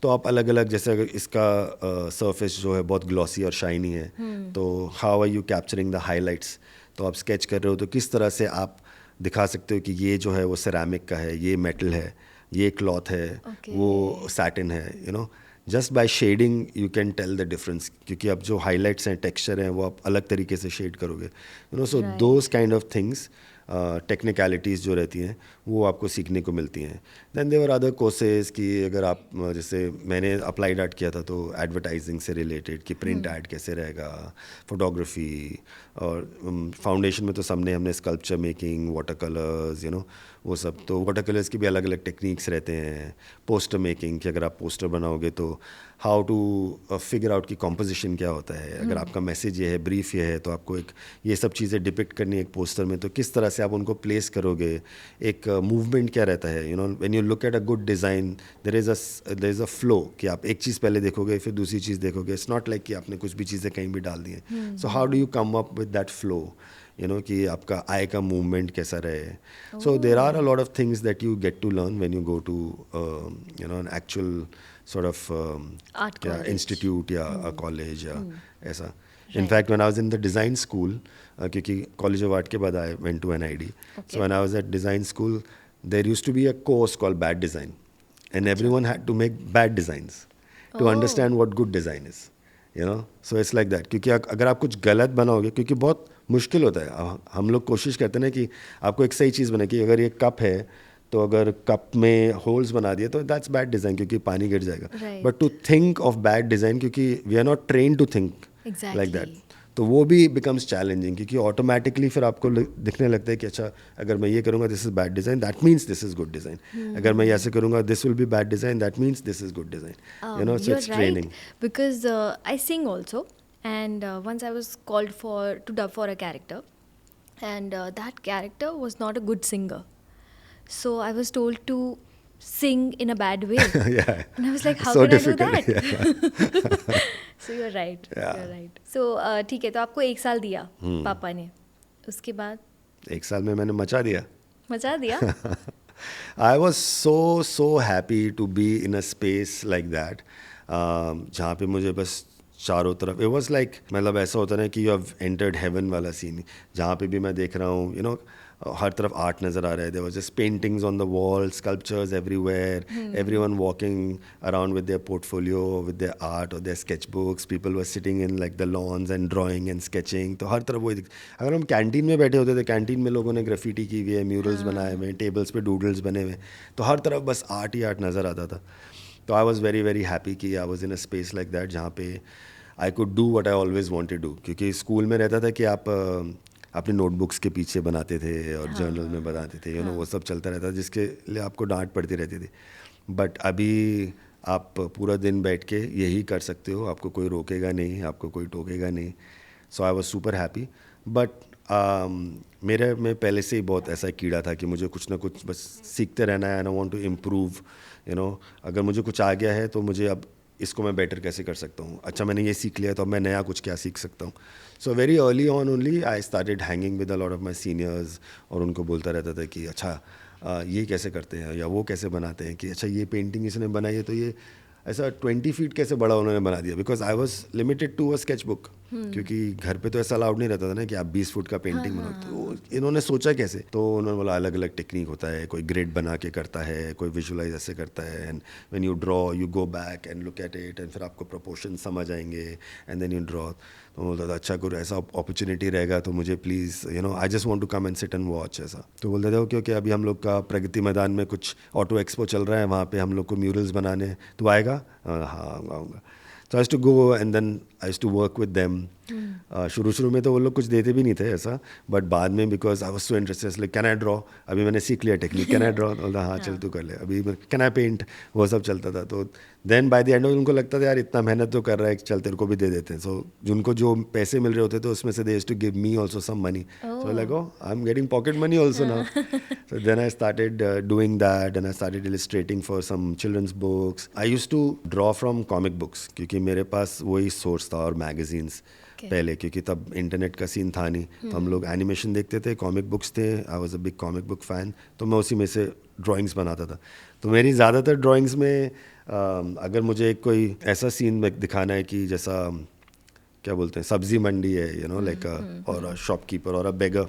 तो आप अलग अलग, जैसे अगर इसका सरफेस जो है बहुत ग्लॉसी और शाइनी है, तो how are you capturing the highlights, तो आप स्केच कर रहे हो तो किस तरह से आप दिखा सकते हो कि ये जो है वो सेरामिक का है, ये मेटल है, ये क्लॉथ है, वो सैटिन है, you know, just by shading you can tell the difference, क्योंकि अब जो हाईलाइट्स हैं, टेक्सचर हैं, वो आप अलग तरीके से शेड करोगे, you know, so those kind of things, technicalities जो रहती हैं वो आपको सीखने को मिलती हैं। दैन देवर अदर कोर्सेज कि अगर आप, जैसे मैंने अप्लाइड आर्ट किया था तो एडवर्टाइजिंग से रिलेटेड कि प्रिंट ऐड कैसे रहेगा, फोटोग्राफी, और फाउंडेशन में तो हमने sculpture making, water colours, you know, वो सब, तो वाटर कलर्स की भी अलग अलग टेक्निक्स रहते हैं। पोस्टर मेकिंग कि अगर आप पोस्टर बनाओगे तो हाउ टू फिगर आउट की कॉम्पोजिशन क्या होता है, अगर आपका मैसेज ये है, ब्रीफ ये है, तो आपको एक ये सब चीज़ें डिपिक्ट करनी है एक पोस्टर में, तो किस तरह से आप उनको प्लेस करोगे, एक मूवमेंट क्या रहता है, when you look at a good design there is a flow कि आप एक चीज़ पहले देखोगे फिर दूसरी चीज़ देखोगे, इट्स नॉट लाइक कि आपने कुछ भी चीज़ें कहीं भी डाल दी हैं. So how do you come up with that flow, कि आपका आई का मूवमेंट कैसा रहे. So there are a lot of things that you get to learn when you go to an actual sort of Art college. institute या a college या ऐसा. In fact, when I was in the design school, क्योंकि College of Art के बाद I went to NID. Okay. So when I was at design school, there used to be a course called bad design, and everyone had to make bad designs to understand what good design is. So it's like that. क्योंकि अगर आप कुछ गलत बनाओगे, क्योंकि बहुत मुश्किल होता है, हम लोग कोशिश करते हैं ना कि आपको एक सही चीज़ बने, कि अगर ये कप है तो अगर कप में होल्स बना दिए तो दैट्स बैड डिज़ाइन, क्योंकि पानी गिर जाएगा. But to think of bad design, क्योंकि we are not train to think like that, तो वो भी बिकम्स चैलेंजिंग, क्योंकि ऑटोमेटिकली फिर आपको दिखने लगता है कि अच्छा अगर मैं ये करूँगा this is bad design, that means this is good design. अगर मैं ऐसे करूँगा this will be bad design, that means this is good design. So it's training. Because I sing also, and once I was called to dub for a character, and that character was not a good singer. So I was told to sing in a bad way. Yeah. And I was like, how So can difficult, I do that? So you're right. Yeah. You're right. So ठीक है, तो आपको 1 साल दिया पापा ने, उसके बाद 1 साल में मैंने मचा दिया. मचा दिया. I was so happy to be in a space like that, जहाँ पे मुझे बस चारों तरफ it was like, मतलब ऐसा होता है ना कि you have entered heaven वाला सीन, जहाँ पे भी मैं देख रहा हूँ, हर तरफ आर्ट नज़र आ रहा है. There was just paintings on the wall, sculptures everywhere, everyone walking around with their portfolio, with their art or their sketchbooks. People were sitting in like the lawns and drawing and sketching. तो हर तरफ वही. अगर हम कैंटीन में बैठे होते थे, कैंटीन में लोगों ने ग्राफिटी की हुई है, म्यूरल्स बनाए हुए हैं, टेबल्स पे डूडल्स बने हुए, तो हर तरफ बस आर्ट ही आर्ट नज़र आता था. तो I was very very happy कि I was in a space like that, जहाँ पे I could do what I always wanted do. क्योंकि स्कूल में रहता था कि आप अपने नोटबुक्स के पीछे बनाते थे और जर्नल में बनाते थे, वो सब चलता रहता, जिसके लिए आपको डांट पड़ती रहती थी. बट अभी आप पूरा दिन बैठ के यही कर सकते हो, आपको कोई रोकेगा नहीं, आपको कोई टोकेगा नहीं. So I was super happy. But मेरे में पहले से ही बहुत ऐसा कीड़ा था कि मुझे कुछ ना कुछ बस सीखते रहना है, and I want to improve. अगर मुझे कुछ आ गया है तो मुझे अब इसको मैं बेटर कैसे कर सकता हूँ. अच्छा मैंने ये सीख लिया तो अब मैं नया कुछ क्या सीख सकता हूँ. So very early on only I started hanging with a lot of my seniors, और उनको बोलता रहता था कि अच्छा ये कैसे करते हैं या वो कैसे बनाते हैं, कि अच्छा ये पेंटिंग इसने बनाई है तो ये ऐसा 20 फीट कैसे बड़ा उन्होंने बना दिया. Because I was limited to a sketch book, क्योंकि घर पे तो ऐसा अलाउड नहीं रहता था ना कि आप 20 फुट का पेंटिंग बनाओ. तो इन्होंने सोचा कैसे, तो उन्होंने बोला अलग अलग टेक्निक होता है, कोई ग्रिड बना के करता है, कोई विजुलाइज ऐसे करता है, and when you draw you go back and look at it, and फिर आपको प्रोपोर्शन समझ आएंगे, एंड देन यू ड्रॉ. तो बोलता था अच्छा कोई ऐसा अपॉर्चुनिटी रहेगा तो मुझे please I just want to come and sit and watch. ऐसा तो बोलते थे ओके ओके, अभी हम लोग का प्रगति मैदान में कुछ ऑटो एक्सपो चल रहा है, वहाँ पे हम लोग को म्यूरल्स बनाने, तो आएगा. हाँ आऊँगा. So I used to go and then I used to work with them. शुरू में तो वो लोग कुछ देते भी नहीं थे ऐसा, बट बाद में because I was so interested, like can I draw, अभी मैंने सीख लिया टेक्निक, कैन आई ड्रॉ, बोलता हाँ चल तू कर ले. अभी कैन आई पेंट, वो सब चलता था. तो देन बाय द एंड उनको लगता था यार इतना मेहनत तो कर रहा है, चल तेरे को भी दे देते हैं. सो जिनको जो पैसे मिल रहे होते थे उसमें से they used to give me also some money. So like oh I am getting pocket money also now. So then I started doing that, and I started illustrating for some children's books. I used to draw from comic books, क्योंकि मेरे पास वही सोर्स था, और मैगजीन्स पहले, क्योंकि तब इंटरनेट का सीन था नहीं, तो हम लोग एनिमेशन देखते थे, कॉमिक बुक्स थे, I was a big comic book fan, तो मैं उसी में से ड्राइंग्स बनाता था. तो मेरी ज़्यादातर ड्राइंग्स में अगर मुझे कोई ऐसा सीन दिखाना है कि जैसा क्या बोलते हैं सब्जी मंडी है लाइक और अ शॉपकीपर और अ बेगर,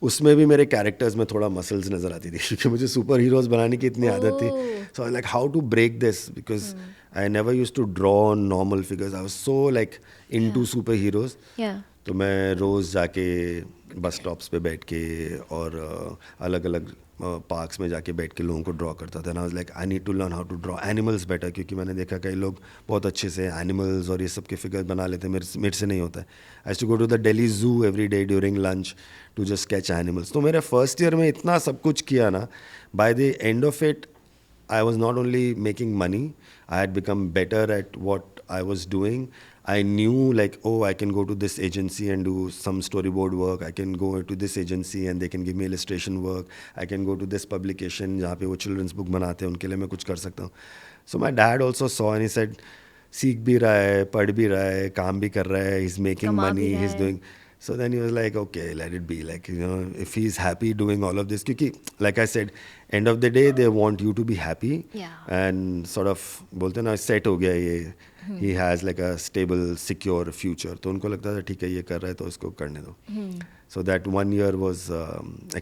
उसमें भी मेरे कैरेक्टर्स में थोड़ा मसल्स नज़र आती थी, क्योंकि मुझे सुपर हीरोज़ बनाने की इतनी आदत थी. So I like how to break this, because I never used to draw on normal figures. I was so like into superheroes. तो मैं रोज़ जाके बस स्टॉप्स पे बैठ के और अलग अलग पार्क्स में जाके बैठ के लोगों को ड्रॉ करता था. I was like I need to learn how to draw animals better, क्योंकि मैंने देखा कई लोग बहुत अच्छे से एनिमल्स और ये सब के फिगर्स बना लेते हैं, मेरे से नहीं होता है. I used to go to the Delhi Zoo every day during lunch to just sketch animals. तो मेरे फर्स्ट ईयर में इतना सब कुछ किया ना, by the end of it I was not only making money, I had become better at what I was doing. I knew like, oh, I can go to this agency and do some storyboard work. I can go to this agency and they can give me illustration work. I can go to this publication जहाँ पे वो children's book बनाते हैं, उनके लिए मैं कुछ कर सकता हूँ. So my dad also saw and he said, सीख भी रहा है, पढ़ भी रहा है, काम भी कर रहा है, he's making कमा भी money, रहा he's है. doing. So then he was like, okay, let it be. Like, you know, if he's happy doing all of this, क्योंकि like I said, end of the day they want you to be happy. Yeah. And sort of बोलते हैं ना set हो गया ये, he has like a stable, secure future. तो उनको लगता था ठीक है ये कर रहा है तो इसको करने दो. So that 1 year was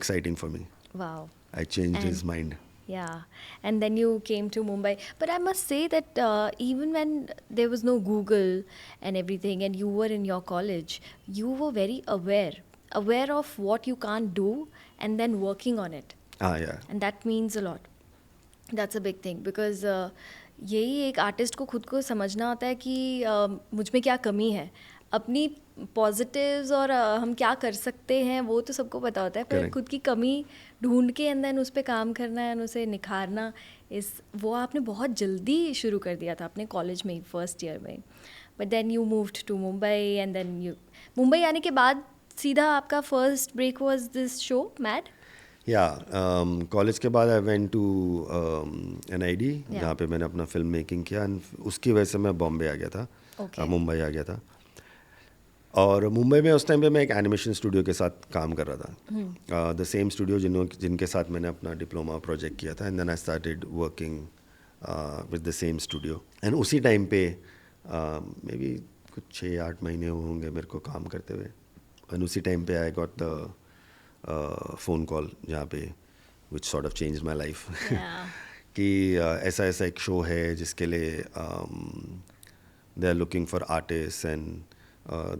exciting for me. Wow. I changed his And- mind. Yeah, and then you came to Mumbai. But I must say that even when there was no Google and everything, and you were in your college, you were very aware of what you can't do, and then working on it. Yeah. And that means a lot. That's a big thing because यही एक आर्टिस्ट को खुद को समझना होता है कि मुझ में क्या कमी है. अपनी पॉजिटिव्स और हम क्या कर सकते हैं वो तो सबको पता होता है, पर Correct. खुद की कमी ढूंढ के एंड देन उस पर काम करना है, उसे निखारना, वो आपने बहुत जल्दी शुरू कर दिया था अपने कॉलेज में, फर्स्ट ईयर में. But then you moved to Mumbai and then you Mumbai आने के बाद सीधा आपका first break was this show mad. College के बाद I went to NID Yeah. जहाँ पे मैंने अपना फिल्म मेकिंग किया एंड उसकी वजह से मैं बॉम्बे आ गया था. Okay. मुंबई आ गया था. और मुंबई में उस टाइम पे मैं एक एनिमेशन स्टूडियो के साथ काम कर रहा था, द सेम स्टूडियो जिनके साथ मैंने अपना डिप्लोमा प्रोजेक्ट किया था. And then I started working with the same studio. And उसी टाइम पे मे बी कुछ 6-8 महीने होंगे मेरे को काम करते हुए. एंड उसी टाइम पे I got the phone call जहाँ पे which sort of change my life कि ऐसा ऐसा एक शो है जिसके लिए they are looking for artist and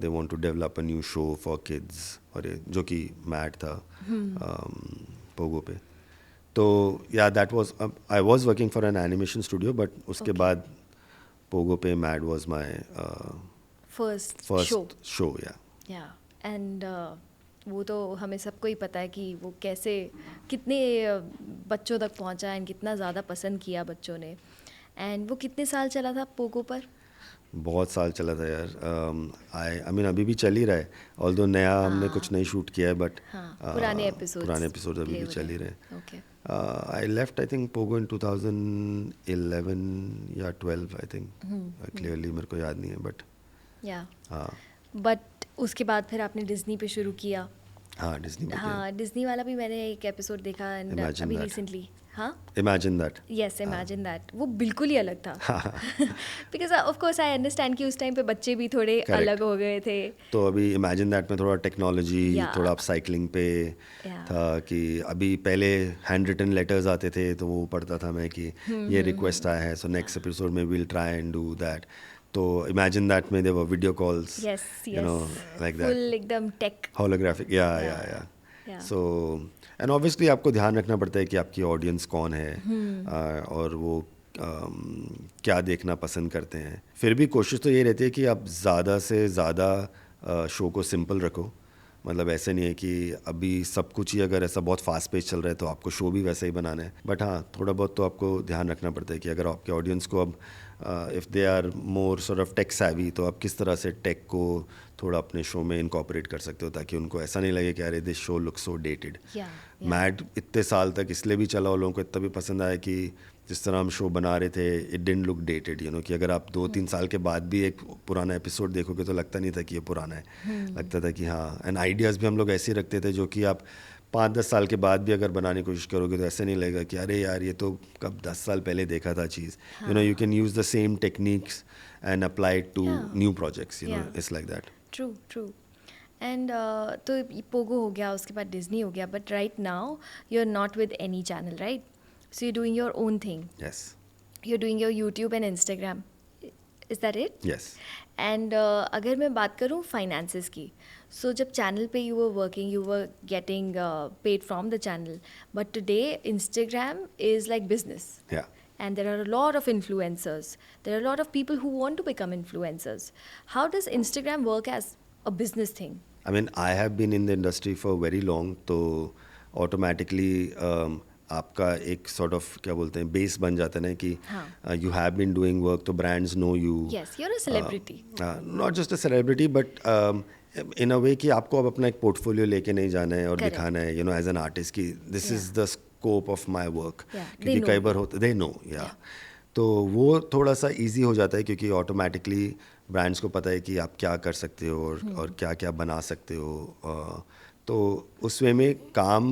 they want to develop a new show for kids, और ये जो कि मैड था पोगो पे. तो या that was I was working for an animation studio, but उसके बाद पोगो पे mad was my first first show. या एंड वो तो हमें सबको ही पता है कि वो कैसे कितने बच्चों तक पहुंचा एंड कितना ज़्यादा पसंद किया बच्चों ने. एंड वो कितने साल चला था पोगो पर? बहुत साल चला था यार. आई मीन अभी भी चल ही रहा है, ऑल्दो नया हमने कुछ नहीं शूट किया है, बट पुराने एपिसोड अभी भी चल ही रहे हैं. Okay. I left I think Pogo in 2011 या 12 आई थिंक. क्लियरली मेरे को याद नहीं है, बट या हाँ बट उसके बाद फिर आपने डिज्नी पे शुरू किया. हाँ डिज्नी. हाँ डिज्नी वाला भी मैंने एक एपिसोड देखा एंड Imagine अभी that. रिसेंटली. हाँ imagine that. Yes imagine that. वो बिल्कुल ही अलग था because of course I understand कि उस टाइम पे बच्चे भी थोड़े Correct. अलग हो गए थे. तो अभी इमेजिन दैट में थोड़ा टेक्नोलॉजी, Yeah. थोड़ा अपसाइक्लिंग पे Yeah. था कि अभी पहले हैंड रिटन लेटर्स आते थे तो वो पढ़ता था मैं कि ये रिक्वेस्ट आया है, सो नेक्स्ट एपिसोड में will try and do that. तो इमेजिन दैट में there were video calls, yes you know like full that, एकदम टेक. होलोग्राफिक. या Yeah. सो एंड ऑब्वियसली आपको ध्यान रखना पड़ता है कि आपकी ऑडियंस कौन है और वो क्या देखना पसंद करते हैं. फिर भी कोशिश तो ये रहती है कि आप ज़्यादा से ज़्यादा शो को सिंपल रखो. मतलब ऐसे नहीं है कि अभी सब कुछ ही अगर ऐसा बहुत फास्ट पेज चल रहा है तो आपको शो भी वैसा ही बनाना है. बट हाँ थोड़ा बहुत तो आपको ध्यान रखना पड़ता है कि अगर आपके ऑडियंस को अब if they are more sort of tech savvy तो आप किस तरह से टेक को थोड़ा अपने शो में इनकॉर्पोरेट कर सकते हो ताकि उनको ऐसा नहीं लगे कि अरे this show look so dated. Mad इतने साल तक इसलिए भी चला, और लोगों को इतना भी पसंद आया कि जिस तरह हम शो बना रहे थे it didn't look dated. You know कि अगर आप 2-3 साल के बाद भी एक पुराना एपिसोड देखोगे तो लगता नहीं था कि ये पुराना है. लगता था कि हाँ. एंड आइडियाज़ भी हम लोग ऐसे ही रखते थे जो कि आप 5-10 साल के बाद भी अगर बनाने की कोशिश करोगे तो ऐसे नहीं लगेगा कि अरे यार ये तो कब 10 साल पहले देखा था चीज़. You know you can use the same techniques and apply it to new projects. You know it's like that. True. And तो पोगो हो गया, उसके बाद डिज्नी हो गया, but right now you are not with any channel, right? So you doing your own thing. Yes. You're doing your YouTube and Instagram. Is that it? Yes. And अगर मैं बात करूँ finances की, so जब channel पे you were working, you were getting paid from the channel, but today Instagram is like business. या. And there are a lot of influencers. There are a lot of people who want to become influencers. How does Instagram work as a business thing? I mean, I have been in the industry for very long, तो automatically आपका एक सॉर्ट ऑफ क्या बोलते हैं बेस बन जाता है ना कि हाँ। You have been doing work तो brands know you. Yes, you are a celebrity. Not just a celebrity but in a way कि आपको अब अपना एक पोर्टफोलियो लेके नहीं जाना है और Correct. दिखाना है एज एन आर्टिस्ट कि this is the scope of my work. Yeah, they क्योंकि know. कई बार होता दे नो या तो वो थोड़ा सा इजी हो जाता है क्योंकि ऑटोमेटिकली ब्रांड्स को पता है कि आप क्या कर सकते हो और क्या क्या बना सकते हो. तो उस वे में काम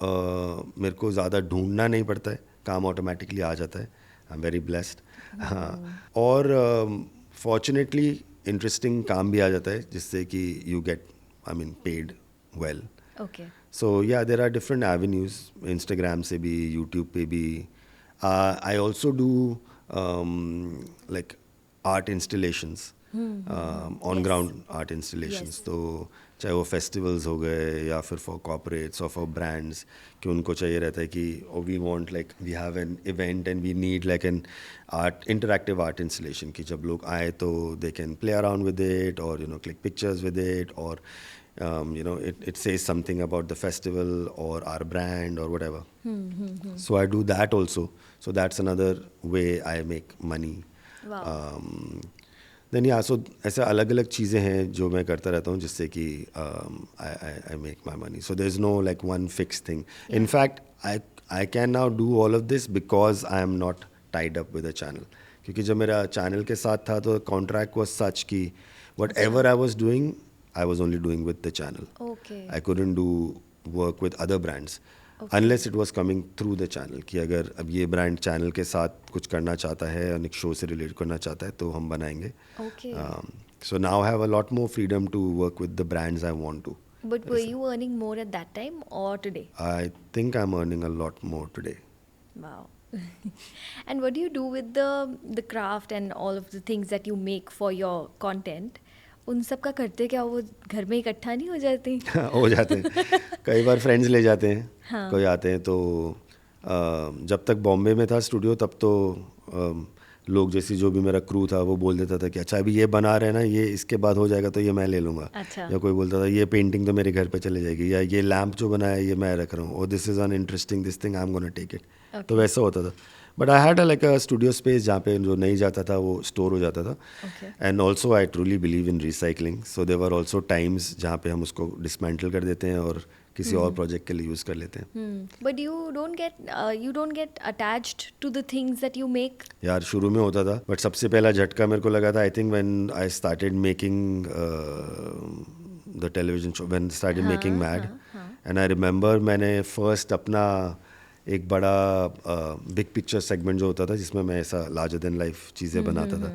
मेरे को ज़्यादा ढूंढना नहीं पड़ता है, काम ऑटोमेटिकली आ जाता है. I am very blessed. हाँ, और फॉर्चुनेटली इंटरेस्टिंग काम भी आ जाता है जिससे कि you get paid well. Okay. So yeah, there are different avenues. Instagram से भी, YouTube पे भी. I also do like art installations, on ground art installations. Yes. तो चाहे वो festivals हो गए या फिर for corporates or for brands कि उनको चाहिए रहता है कि we want like we have an event and we need like an interactive art installation कि जब लोग आए तो they can play around with it or click pictures with it or it says something about the festival or our brand or whatever. So I do that also. So that's another way I make money. Wow. Then yeah, so ऐसे अलग अलग चीज़ें हैं जो मैं करता रहता हूँ जिससे कि I make my money. So there's no like one fixed thing. Yeah. In fact, I can now do all of this because I am not tied up with a channel. क्योंकि जब मेरा चैनल के साथ था तो contract was such कि whatever I was doing, I was only doing with the channel. Okay. I couldn't do work with other brands unless it was coming through the channel कि अगर अब ये ब्रांड चैनल के साथ कुछ करना चाहता है और एक शो से रिलेट करना चाहता है तो हम बनाएंगे. Okay. So now I have a lot more freedom to work with the brands I want to. But were you earning more at that time or today? I think I'm earning a lot more today. Wow. And what do you do with the craft and all of the things that you make for your content? उन सब का करते क्या, वो घर में इकट्ठा नहीं हो जाते? हो जाते हैं कई बार फ्रेंड्स ले जाते हैं. हाँ. कोई आते हैं तो जब तक बॉम्बे में था स्टूडियो तब तो लोग जैसे जो भी मेरा क्रू था वो बोल देता था कि अच्छा अभी ये बना रहे हैं ना, ये इसके बाद हो जाएगा तो ये मैं ले लूँगा. अच्छा. या कोई बोलता था ये पेंटिंग तो मेरे घर पे चले जाएगी या ये लैम्प जो बनाया है ये मैं रख रहा हूँ और this is an interesting this thing I am gonna take it. तो वैसा होता था. But I had like a studio space जहाँ पे जो नहीं जाता था वो स्टोर हो जाता था. And also I truly believe in recycling. So there were also times जहाँ पे हम उसको डिसमेंटल कर देते हैं और किसी और प्रोजेक्ट के लिए यूज़ कर लेते हैं. But you don't get attached to the things that you make. यार शुरू में होता था बट सबसे पहला झटका मेरे को लगा था I think when I started making the television show, when started making mad. And I remember मैंने फर्स्ट अपना एक बड़ा बिग पिक्चर सेगमेंट जो होता था जिसमें मैं ऐसा लार्जर देन लाइफ चीज़ें बनाता था,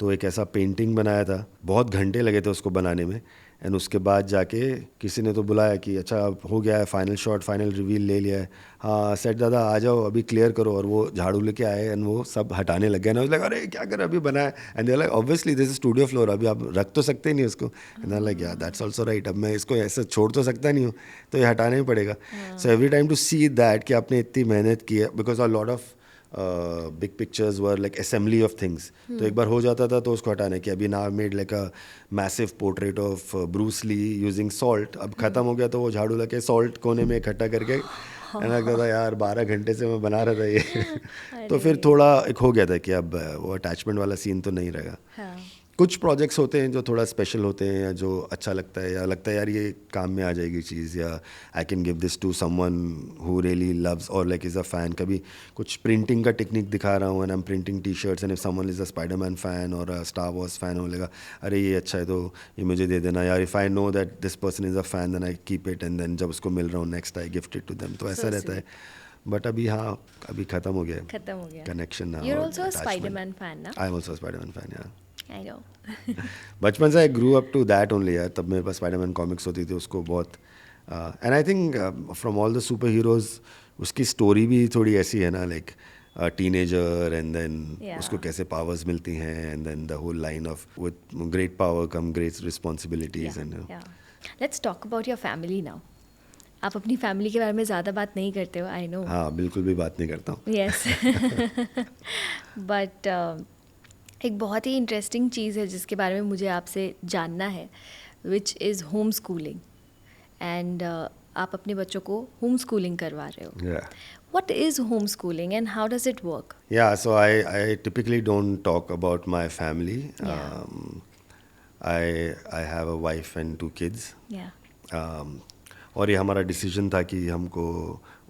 तो एक ऐसा पेंटिंग बनाया था. बहुत घंटे लगे थे उसको बनाने में. एंड उसके बाद जाके किसी ने तो बुलाया कि अच्छा हो गया है, फाइनल शॉट फाइनल रिवील ले लिया है, हाँ सेट दादा आ जाओ अभी क्लियर करो. और वो झाड़ू लेके आए एंड वो सब हटाने लग गए ना. लाइक अरे क्या कर अभी बनाया. And they like obviously this is studio floor, अभी आप रख तो सकते नहीं उसको. एंड लाइक यार दैट्स ऑल्सो राइट, अब मैं इसको ऐसे छोड़ तो सकता नहीं हूँ तो ये हटाना ही पड़ेगा. So every time to see that कि आपने इतनी मेहनत की है because a lot of big pictures were like assembly of things. तो एक बार हो जाता था तो उसको हटाने की. अभी now made like a massive portrait of Bruce Lee using salt. अब खत्म हो गया तो वो झाड़ू लगे सॉल्ट कोने में इकट्ठा करके लगता था यार 12 घंटे से मैं बना रहा था ये. तो फिर थोड़ा एक हो गया था कि अब वो अटैचमेंट वाला सीन तो नहीं रहेगा. कुछ प्रोजेक्ट्स होते हैं जो थोड़ा स्पेशल होते हैं या जो अच्छा लगता है या लगता है यार ये काम में आ जाएगी चीज़ yeah I can give this to someone who really loves और लाइक इज़ अ फ़ैन. कभी कुछ प्रिंटिंग का टेक्निक दिखा रहा हूँ and I am printing T shirts and if someone is a Spiderman fan और स्टार वॉर्स फ़ैन हो लेगा अरे ये अच्छा है तो ये मुझे दे देना यार. If I know that this person is a fan then I keep it and then जब उसको मिल रहा हूँ next I gift it to them. तो ऐसा रहता है. बट अभी हाँ अभी ख़त्म हो गया connection. You're also a Spider-Man fan, ना? I am also a Spiderman fan यार. I know. बचपन से I grew up to that only यार. तब मेरे पास स्पाइडरमैन कॉमिक्स होती थी उसको बहुत. And I think from all the super heroes उसकी स्टोरी भी थोड़ी ऐसी है ना लाइक टीनेजर एंड देन उसको कैसे पावर्स मिलती हैं and then the whole line of with great power come great responsibilities. And let's talk about your family now. आप अपनी फैमिली के बारे में ज़्यादा बात नहीं करते हो, आई नो. हाँ बिल्कुल भी बात नहीं करता हूँ. यस. बट एक बहुत ही इंटरेस्टिंग चीज़ है जिसके बारे में मुझे आपसे जानना है, which is home schooling. And आप अपने बच्चों को होम स्कूलिंग करवा रहे हो. Yeah. What is homeschooling and how does it work? Yeah, so I typically don't talk about my family. Yeah. I have a wife and 2 kids. Yeah. और ये हमारा डिसीजन था कि हमको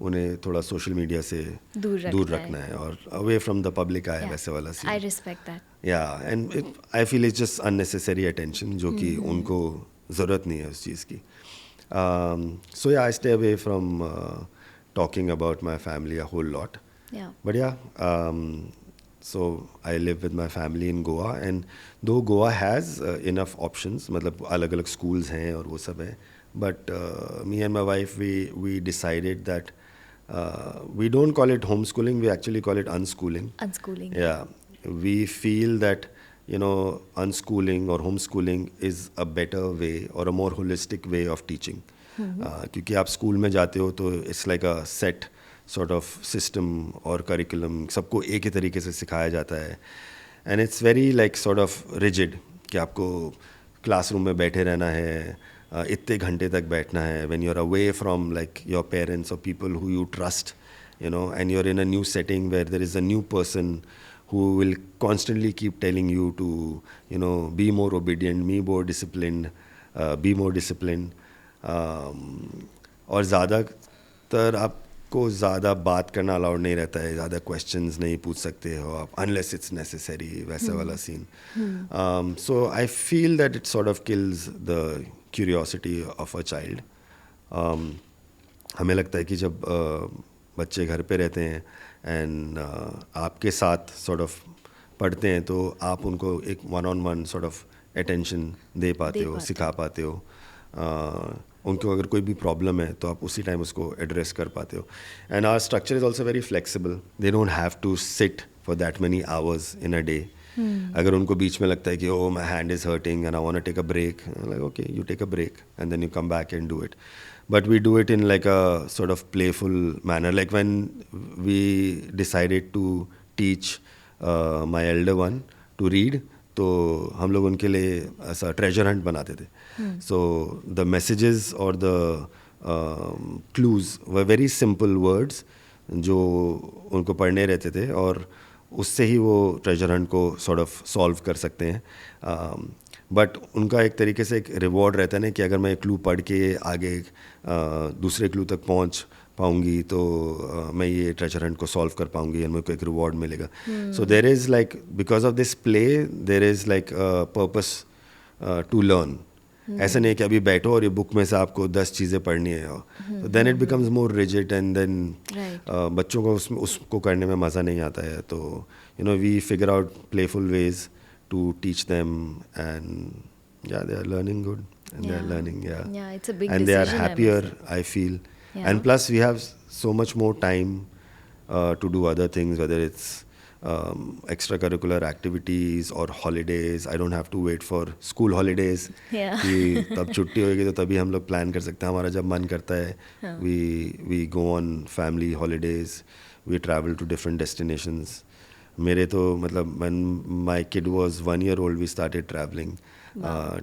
उन्हें थोड़ा सोशल मीडिया से दूर रखना रखना है और अवे फ्रॉम द पब्लिक आए Yeah. वैसे वाला I सीन. respect that. या and I feel it's just unnecessary attention जो कि उनको ज़रूरत नहीं है उस चीज़ की. So yeah I stay away from talking about my family a whole lot. Yeah. But yeah, so I live with my family in Goa, and though Goa has enough options, मतलब अलग-अलग schools हैं और वो सब है, but me and my wife we decided that we don't call it homeschooling, we actually call it unschooling. Unschooling. Yeah, we feel that unschooling or homeschooling is a better way or a more holistic way of teaching. क्योंकि आप स्कूल में जाते हो तो it's like a set sort of system और curriculum सबको एक ही तरीके से सिखाया जाता है and it's very like sort of rigid कि आपको क्लासरूम में बैठे रहना है, इतने घंटे तक बैठना है when you're away from like your parents or people who you trust, and you're in a new setting where there is a new person who will constantly keep telling you to be more obedient, be more disciplined, और ज़्यादातर आपको ज़्यादा बात करना अलाउड नहीं रहता है, ज़्यादा क्वेश्चंस नहीं पूछ सकते हो आप अनलेस इट्स नेसेसरी वैसे वाला scene. So I feel that it sort of kills the curiosity of a child. हमें लगता है कि जब बच्चे घर पे रहते हैं एंड आपके साथ सॉर्ट ऑफ पढ़ते हैं तो आप उनको एक one on one sort of attention दे पाते हो, सिखा पाते हो. उनको अगर कोई भी प्रॉब्लम है तो आप उसी टाइम उसको एड्रेस कर पाते हो. And our structure is also very flexible. They don't have to sit for that many hours in a day. अगर उनको बीच में लगता है कि oh my hand is hurting and I want to take a break, like okay you take a break and then you come back and do it. But we do it in like a sort of playful manner. Like when we decided to teach my elder one to read, तो हम लोग उनके लिए ऐसा ट्रेजर हंट बनाते थे. सो द मैसेजेस और the clues were very simple words जो उनको पढ़ने रहते थे और उससे ही वो ट्रेजर हंट को सॉर्ट ऑफ सॉल्व कर सकते हैं. बट उनका एक तरीके से एक रिवॉर्ड रहता है ना कि अगर मैं क्लू पढ़ के आगे दूसरे क्लू तक पहुंच पाऊंगी तो मैं ये ट्रेजर हंट को सॉल्व कर पाऊंगी और मेरे को एक रिवॉर्ड मिलेगा. So there is like because of this play there is like purpose to learn. ऐसा नहीं है कि अभी बैठो और ये बुक में से आपको 10 चीज़ें पढ़नी है. तो then it becomes more rigid and then बच्चों को उसको करने में मज़ा नहीं आता है. तो we figure out playful ways to teach them, and they are learning good and they are learning it's a big and they are decision, happier, I feel. And plus we have so much more time to do other things, whether it's extracurricular activities or holidays. I don't have to wait for school holidays कि तब छुट्टी होगी तो तभी हम लोग प्लान कर सकते हैं. हमारा जब मन करता है we go on family holidays, we travel to different destinations. मेरे तो मतलब when my kid was 1 year old we started traveling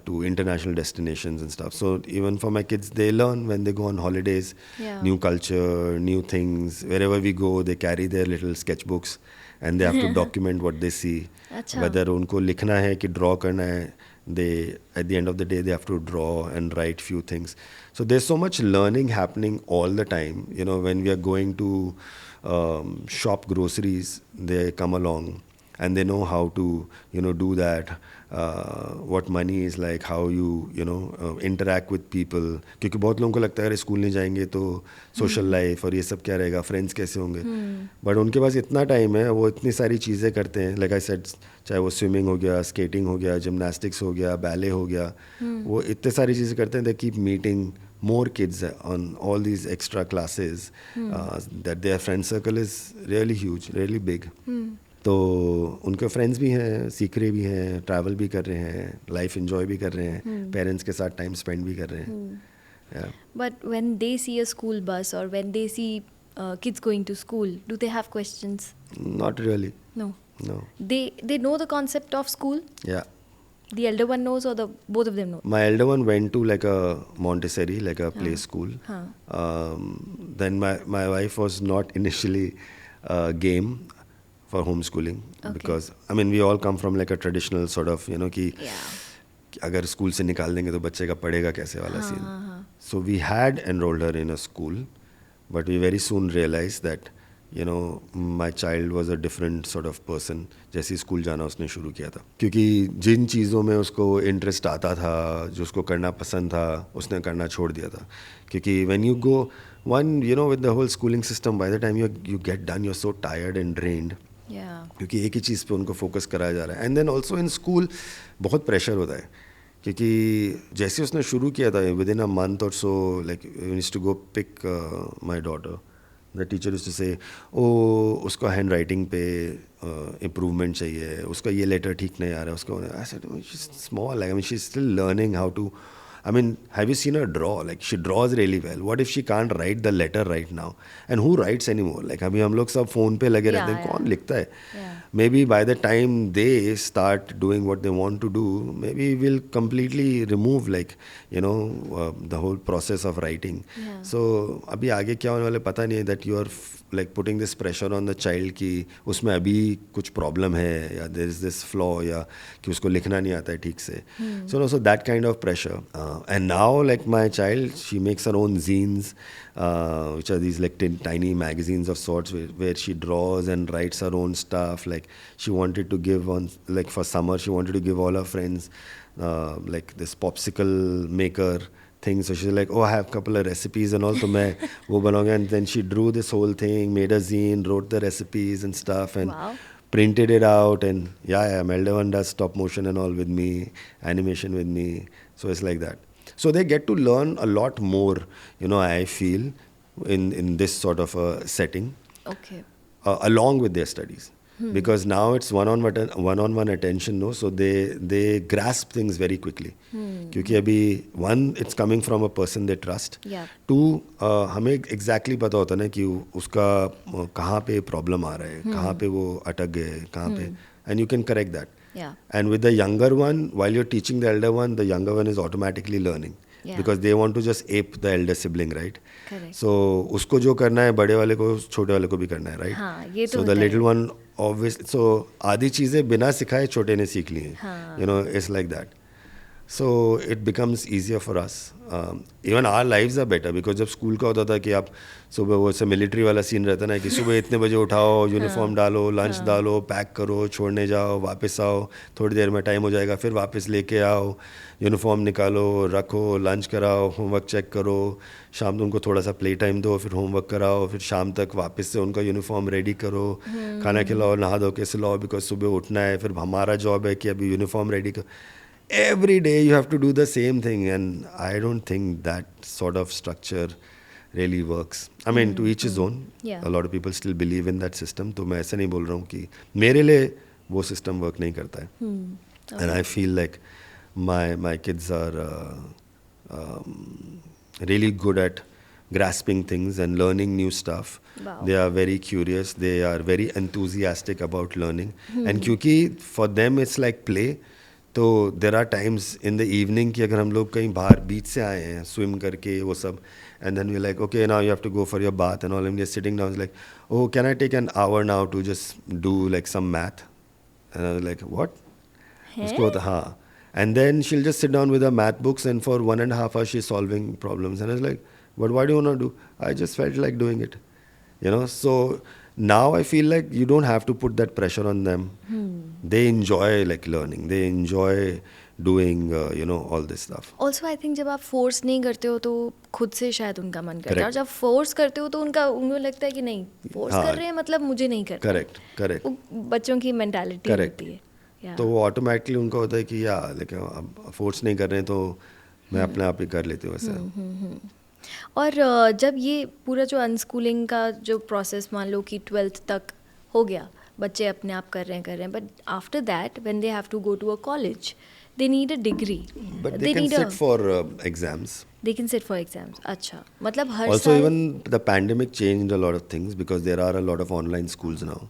to international destinations and stuff. So even for my kids, they learn when they go on holidays, new culture, new things. Wherever we go, they carry their little sketchbooks and they have to document what they see. Whether उनको लिखना है कि draw करना है, they at the end of the day they have to draw and write few things. So there's so much learning happening all the time. When we are going to shop groceries, they come along and they know how to do that, what money is like, how you interact with people. क्योंकि बहुत लोगों को लगता है अगर स्कूल नहीं जाएंगे तो सोशल लाइफ और ये सब क्या रहेगा, फ्रेंड्स कैसे होंगे. बट उनके पास इतना टाइम है, वो इतनी सारी चीज़ें करते हैं. लाइक आई सेड, चाहे वो स्विमिंग हो गया, स्केटिंग हो गया, जिमनास्टिक्स हो गया, बैले हो गया, वो इतने सारी चीज़ें करते हैं. They keep meeting more kids on all these extra classes, that their friend circle is really huge, really big. तो उनके फ्रेंड्स भी हैं, सीख रहे भी हैं, ट्रैवल भी कर रहे हैं, लाइफ एंजॉय भी कर रहे हैं, पेरेंट्स के साथ टाइम स्पेंड भी कर रहे हैं. But when they see a school bus or when they see kids going to school, do they have questions? Not really. No. No. They know the concept of school? Yeah. The elder one knows or the both of them know? My elder one went to like a Montessori, like a play school. Huh. Then my wife was not initially game for homeschooling Okay. because I mean we all come from like a traditional sort of कि Yeah. अगर स्कूल से निकाल देंगे तो बच्चे का पढ़ेगा कैसे वाला scene. So we had enrolled her in a school, but we very soon realized that my child was a different sort of person जैसे स्कूल जाना उसने शुरू किया था, क्योंकि जिन चीज़ों में उसको इंटरेस्ट आता था, जो उसको करना पसंद था, उसने करना छोड़ दिया था. क्योंकि when you go with the whole schooling system, by the time you get done you're so tired and drained. Yeah. क्योंकि एक ही चीज़ पे उनको फोकस कराया जा रहा है. And then also in school बहुत प्रेशर होता है, क्योंकि जैसे उसने शुरू किया था विद इन अ मंथ और so like used to go pick my daughter, the teacher used to say उसको हैंड राइटिंग पे इम्प्रूवमेंट चाहिए, उसका ये लेटर ठीक नहीं आ रहा है, उसको I said she is small, I mean she is still learning how to. I mean, have you seen her draw? Like, she draws really well. What if she can't write the letter right now? And who writes anymore? Like, अभी हम लोग सब phone पे लगे रहते हैं, कौन लिखता है? Maybe by the time they start doing what they want to do, maybe we'll completely remove the whole process of writing. So अभी आगे क्या होने वाला पता नहीं है, that you are like putting this pressure on the child कि उसमें अभी कुछ problem है, या there is this flaw, या कि उसको लिखना नहीं आता है ठीक से. So that kind of pressure. And now like my child, she makes her own zines, which are these like tiny magazines of sorts where she draws and writes her own stuff. Like she wanted to give for summer, she wanted to give all her friends like this popsicle maker thing. So she's like, oh, I have a couple of recipes and all, so मैं वो बनाऊंगा. And then she drew this whole thing, made a zine, wrote the recipes and stuff, and Wow. printed it out. And yeah, Melda one does stop motion and all with me, animation with me. So it's like that. So they get to learn a lot more, I feel, in this sort of a setting, Okay. along with their studies. Because now it's one-on-one attention, no? So they grasp things very quickly. क्योंकि अभी one, it's coming from a person they trust. Yeah. Two, हमें exactly पता होता है ना कि उसका कहाँ पे problem आ रहा है, कहाँ पे वो अटक गए, कहाँ पे, and you can correct that. Yeah. And with the younger one, while you're teaching the elder one, the younger one is automatically learning. Yeah. Because they want to just ape the elder sibling, right? Correct. So उसको जो करना है बड़े वाले को छोटे वाले को भी करना है, right? हाँ, ये तो So the होता है। little one obviously, so आधी चीजें बिना सिखाए छोटे ने सीख ली हैं. हाँ. It's like that. So it becomes easier for us. Even our lives are better because जब स्कूल का होता था कि आप सुबह वो से मिलिट्री वाला सीन रहता ना कि सुबह इतने बजे उठाओ, यूनिफॉर्म डालो, लंच डालो, पैक करो, छोड़ने जाओ, वापस आओ, थोड़ी देर में टाइम हो जाएगा, फिर वापस लेके आओ, यूनिफॉर्म निकालो, रखो, लंच कराओ, होमवर्क चेक करो, शाम को उनको थोड़ा सा प्ले टाइम दो, फिर होमवर्क कराओ, फिर शाम तक वापस से उनका यूनिफॉर्म रेडी करो, खाना खिलाओ, नहा धो के सिलाओ, बिकॉज सुबह उठना है, फिर हमारा जॉब है कि अभी यूनिफॉर्म रेडी करो. Every day you have to do the same thing, and I don't think that sort of structure really works. I mean, to each his own. Yeah. A lot of people still believe in that system. तो मैं ऐसे नहीं बोल रहा हूँ कि मेरे लिए वो system work नहीं करता है. And I feel like my kids are really good at grasping things and learning new stuff. Wow. They are very curious. They are very enthusiastic about learning. And क्योंकि for them it's like play. तो there are times in the evening कि अगर हम लोग कहीं बाहर बीच से आए हैं स्विम करके वो सब, and then we like okay now you have to go for your bath and all, and sitting down like oh can I take an hour now to just do like some math, and I was like what उसको होता हाँ, and then she will just sit down with a math books and for 1.5 hours she is solving problems, and I was like but why do you want to do, I just felt like doing it, so now I feel like you don't have to put that pressure on them. They enjoy like learning, they enjoy doing all this stuff. Also I think जब आप फोर्स नहीं करते हो तो खुद से शायद उनका मन करता है, और Correct. जब फोर्स करते हो तो उनको लगता है कि नहीं फोर्स हाँ. कर रहे हैं मतलब मुझे नहीं करना. Correct. वो बच्चों की मेंटालिटी Correct. होती है. Yeah. तो वो ऑटोमेटिकली उनको होता है कि यार लेकिन अब फोर्स नहीं कर रहे हैं तो मैं अपने आप ही कर लेती हूँ वैसे. और जब ये पूरा जो अनस्कूलिंग का जो प्रोसेस मान लो कि 12th तक हो गया, बच्चे अपने आप कर रहे हैं, but after that when they have to go to a college they need a degree, But they can sit for exams. They can sit for exams. अच्छा, मतलब हर Also, साल even the pandemic changed a lot of things because there are a lot of online schools now.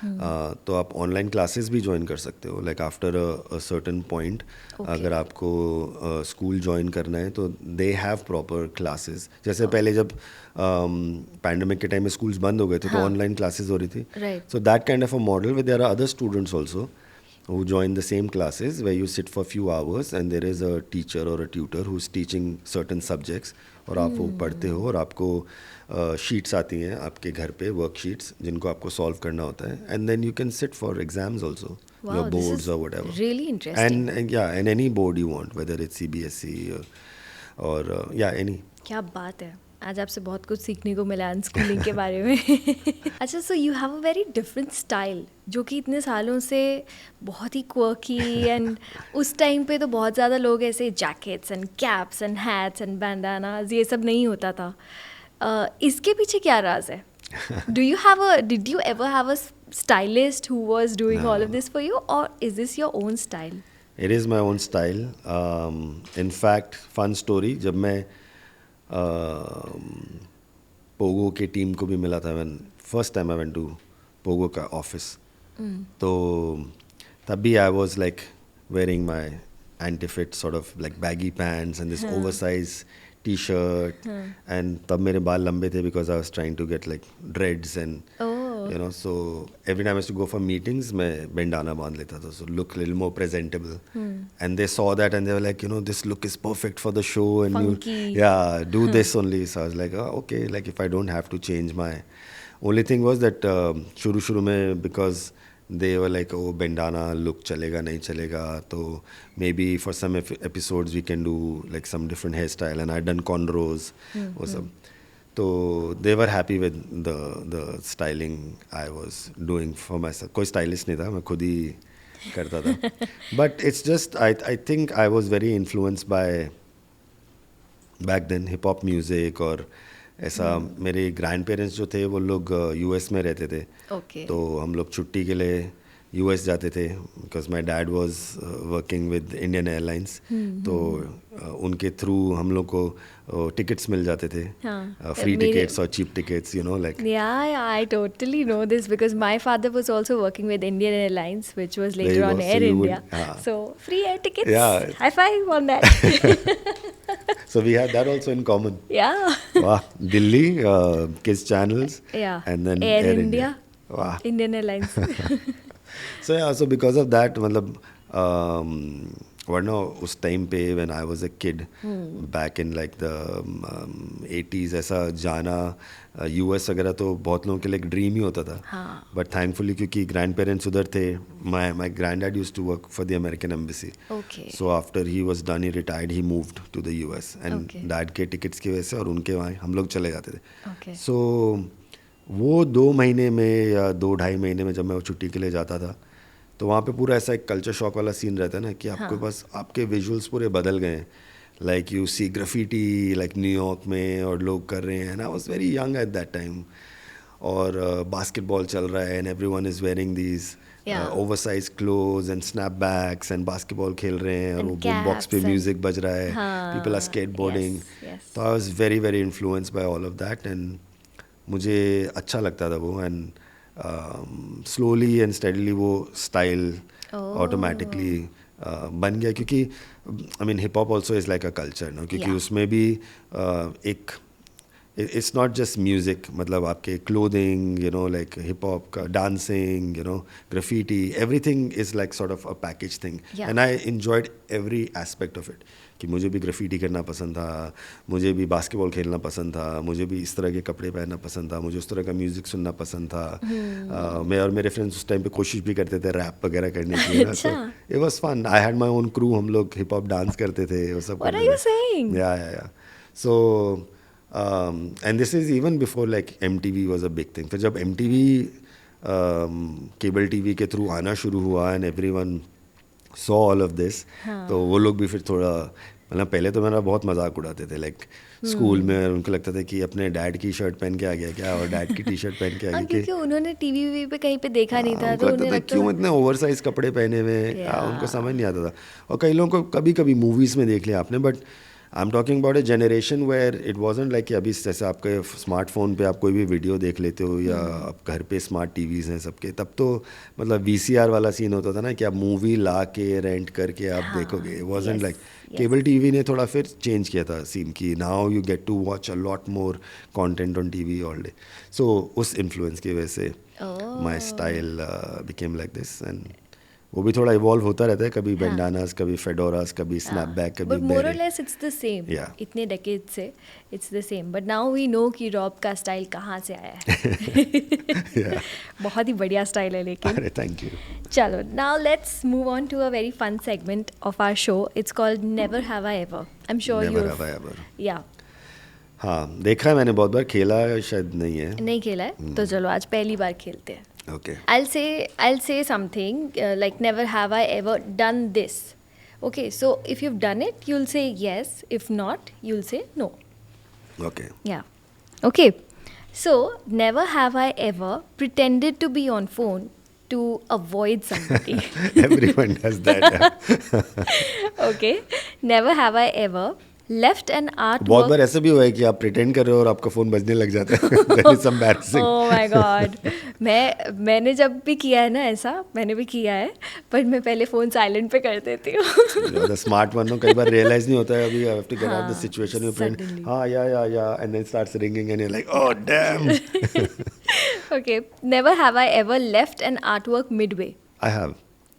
तो आप ऑनलाइन क्लासेस भी ज्वाइन कर सकते हो, like after a certain point अगर आपको स्कूल ज्वाइन करना है तो दे हैव प्रॉपर क्लासेस। जैसे पहले जब पैंडमिक के टाइम में स्कूल्स बंद हो गए थे तो ऑनलाइन क्लासेस हो रही थी, Right. so that kind of a model where there are other students also who join the same classes where you sit for few hours and there is a teacher or a tutor who's teaching certain subjects और आप वो पढ़ते हो और आपको शीट्स आती हैं आपके घर पे, वर्क शीट्स जिनको आपको सॉल्व करना होता है, and then you can sit for exams also, Wow, your this boards is or whatever. really interesting. And yeah, and any board you want, whether it's CBSE or yeah, any. क्या बात है, आज आपसे बहुत कुछ सीखने को मिला अनस्कूलिंग के बारे में। अच्छा, so you have a very different style जो कि इतने सालों से बहुत ही क्वर्की एंड उस टाइम पे तो बहुत ज़्यादा लोग ऐसे jackets and caps and hats and bandanas ये सब नहीं होता था। इसके पीछे क्या राज है? Did you ever have a stylist who was doing all of this for you, or is this your own style? It is my own style. In fact, fun story, जब मैं पोगो के टीम को भी मिला था, when first time I went to Pogo का ऑफिस, तो तब भी I was like wearing my anti-fit sort of like baggy pants and this oversized t-shirt, and तब मेरे बाल लंबे थे because I was trying to get like dreads and you know, so every time I used to go for meetings मैं bandana बांध लेता था, so look a little more presentable, and they saw that and they were like, you know, this look is perfect for the show and Funky. you yeah do this only. So I was like, oh, okay, like if I don't have to change my, only thing was that शुरू में because they were like, oh, bandana look चलेगा नहीं चलेगा, तो maybe for some episodes we can do like some different hairstyle, and I done cornrows वो सब, तो they were happy with the styling I was doing for myself. कोई stylist नहीं था, मैं खुद ही करता था, but it's just I think I was very influenced by back then hip hop music, और ऐसा मेरे ग्रैंड पेरेंट्स जो थे वो लोग यूएस में रहते थे, Okay. तो हम लोग छुट्टी के लिए यूएस जाते थे because my dad was working with Indian airlines, तो उनके थ्रू हम लोग को टिकट्स मिल जाते थे, हाँ, फ्री मेरे- टिकट्स और cheap tickets, you know like Yeah, I totally know this because my father was also working with Indian Airlines, which was later There you on go. Air So you would- India. हाँ. So free air tickets. Yeah. High five on that. so we had that also in common. Yeah. Wow, Delhi, kids channels, Yeah. and then Air India. Wow. Indian Airlines. So yeah, so because of that, मतलब वरना उस टाइम पे when I was a kid back in like the 80s, ऐसा जाना यूएस वगैरह तो बहुत लोगों के लिए एक ड्रीम ही होता था, हाँ. बट थैंकफुली क्योंकि ग्रैंड पेरेंट्स उधर थे, my granddad used to work for the American embassy. Okay. So after he was done, he retired, he moved to the US, and Okay. dad के टिकट्स की वजह से और उनके वहाँ हम लोग चले जाते थे. Okay. So वो 2 महीने में या 2-2.5 महीने में जब मैं वो छुट्टी के लिए जाता था, तो वहाँ पे पूरा ऐसा एक कल्चर शॉक वाला सीन रहता है ना कि आपके पास आपके विजुअल्स पूरे बदल गए हैं, like you see graffiti like New York में और लोग कर रहे हैं, and I was very young at that time, और बास्केटबॉल चल रहा है and everyone is wearing these oversize clothes and snapbacks and basketball खेल रहे हैं और And वो बूम बॉक्स पे caps and- म्यूजिक बज रहा है, हाँ, पीपल आर स्केटबोर्डिंग, yes. तो I was very very influenced by all of that, and मुझे अच्छा लगता था वो, एंड स्लोली एंड स्टेडली वो स्टाइल ऑटोमेटिकली बन गया, क्योंकि I mean hip hop also is like a culture no, क्योंकि Yeah. उसमें भी एक इट्स नॉट जस्ट म्यूज़िक, मतलब आपके clothing, you know like hip hop का dancing, you know graffiti, everything is like sort of a package thing, Yeah. And I enjoyed every aspect of it, कि मुझे भी ग्राफिटी करना पसंद था, मुझे भी बास्केटबॉल खेलना पसंद था, मुझे भी इस तरह के कपड़े पहनना पसंद था, मुझे उस तरह का म्यूज़िक सुनना पसंद था, मैं और मेरे फ्रेंड्स उस टाइम पे कोशिश भी करते थे रैप वगैरह करने की, अच्छा. It was fun, I had my own crew, हम लोग हिप हॉप डांस करते थे, वो सब What करते are you थे. saying? Yeah. So and this is even before like MTV was a big thing. फिर जब MTV केबल टीवी के थ्रू आना शुरू हुआ and everyone saw all of this, तो वो लोग भी फिर थोड़ा, मतलब पहले तो मेरा बहुत मजाक उड़ाते थे, लाइक स्कूल में उनको लगता था कि अपने डैड की शर्ट पहन के आ गया क्या, और डैड की टी शर्ट पहन के आ हाँ, गया क्योंकि उन्होंने टीवी पे कहीं पे देखा नहीं था, उनको तो लगता उन्हें था लगता क्यों था इतने ओवरसाइज कपड़े पहने हुए, Yeah. उनको समझ नहीं आता था, और कई लोगों को कभी कभी मूवीज़ में देख लिया आपने, but I am talking about a generation where it wasn't like कि अभी जैसे आपके स्मार्टफोन पे आप कोई भी वीडियो देख लेते हो या आप घर पे स्मार्ट टीवीज़ हैं सबके, तब तो मतलब वीसीआर वाला सीन होता था ना कि आप मूवी ला के रेंट करके आप देखोगे. It wasn't like cable TV ने थोड़ा फिर चेंज किया था सीन की. Now you get to watch a lot more content on TV all day. So उस इन्फ्लुएंस की वजह से my style became like this. And वो भी थोड़ा इवॉल्व होता रहता है, कभी बैंडानास, कभी फेडोरास, कभी स्नैपबैक, कभी बट मोर और beret. Less it's the same. Yeah. इतने डेकेड से it's the same. But now we know कि रॉब का स्टाइल कहाँ से आया है. बहुत ही बढ़िया स्टाइल है लेकिन. अरे थैंक यू. चलो, now let's move on to a very fun segment of our show. It's called never have I ever. I am sure never you. Have I ever. Yeah हाँ, देखा है मैंने बहुत बार, खेला शायद नहीं है. नहीं खेला है तो चलो आज पहली बार खेलते हैं. Okay. I'll say something like never have I ever done this. Okay, so if you've done it, you'll say yes. If not, you'll say no. Okay. Yeah. Okay. So never have I ever pretended to be on phone to avoid somebody. Everyone does that. Okay. Never have I ever left an artwork. बहुत बार ऐसा भी हुआ है कि आप प्रिटेंड कर रहे हो और आपका फोन बजने लग जाता है. That is embarrassing. Oh my God. मैंने जब भी किया है ना ऐसा, मैंने भी किया है, पर मैं पहले फ़ोन साइलेंट पे कर देती हूँ. द स्मार्ट वन हो, कई बार रियलाइज नहीं होता है. अभी I have to get out the situation with friend. suddenly. हाँ yeah and then starts ringing and you like oh damn. Okay. Never have I ever left an artwork midway. I have.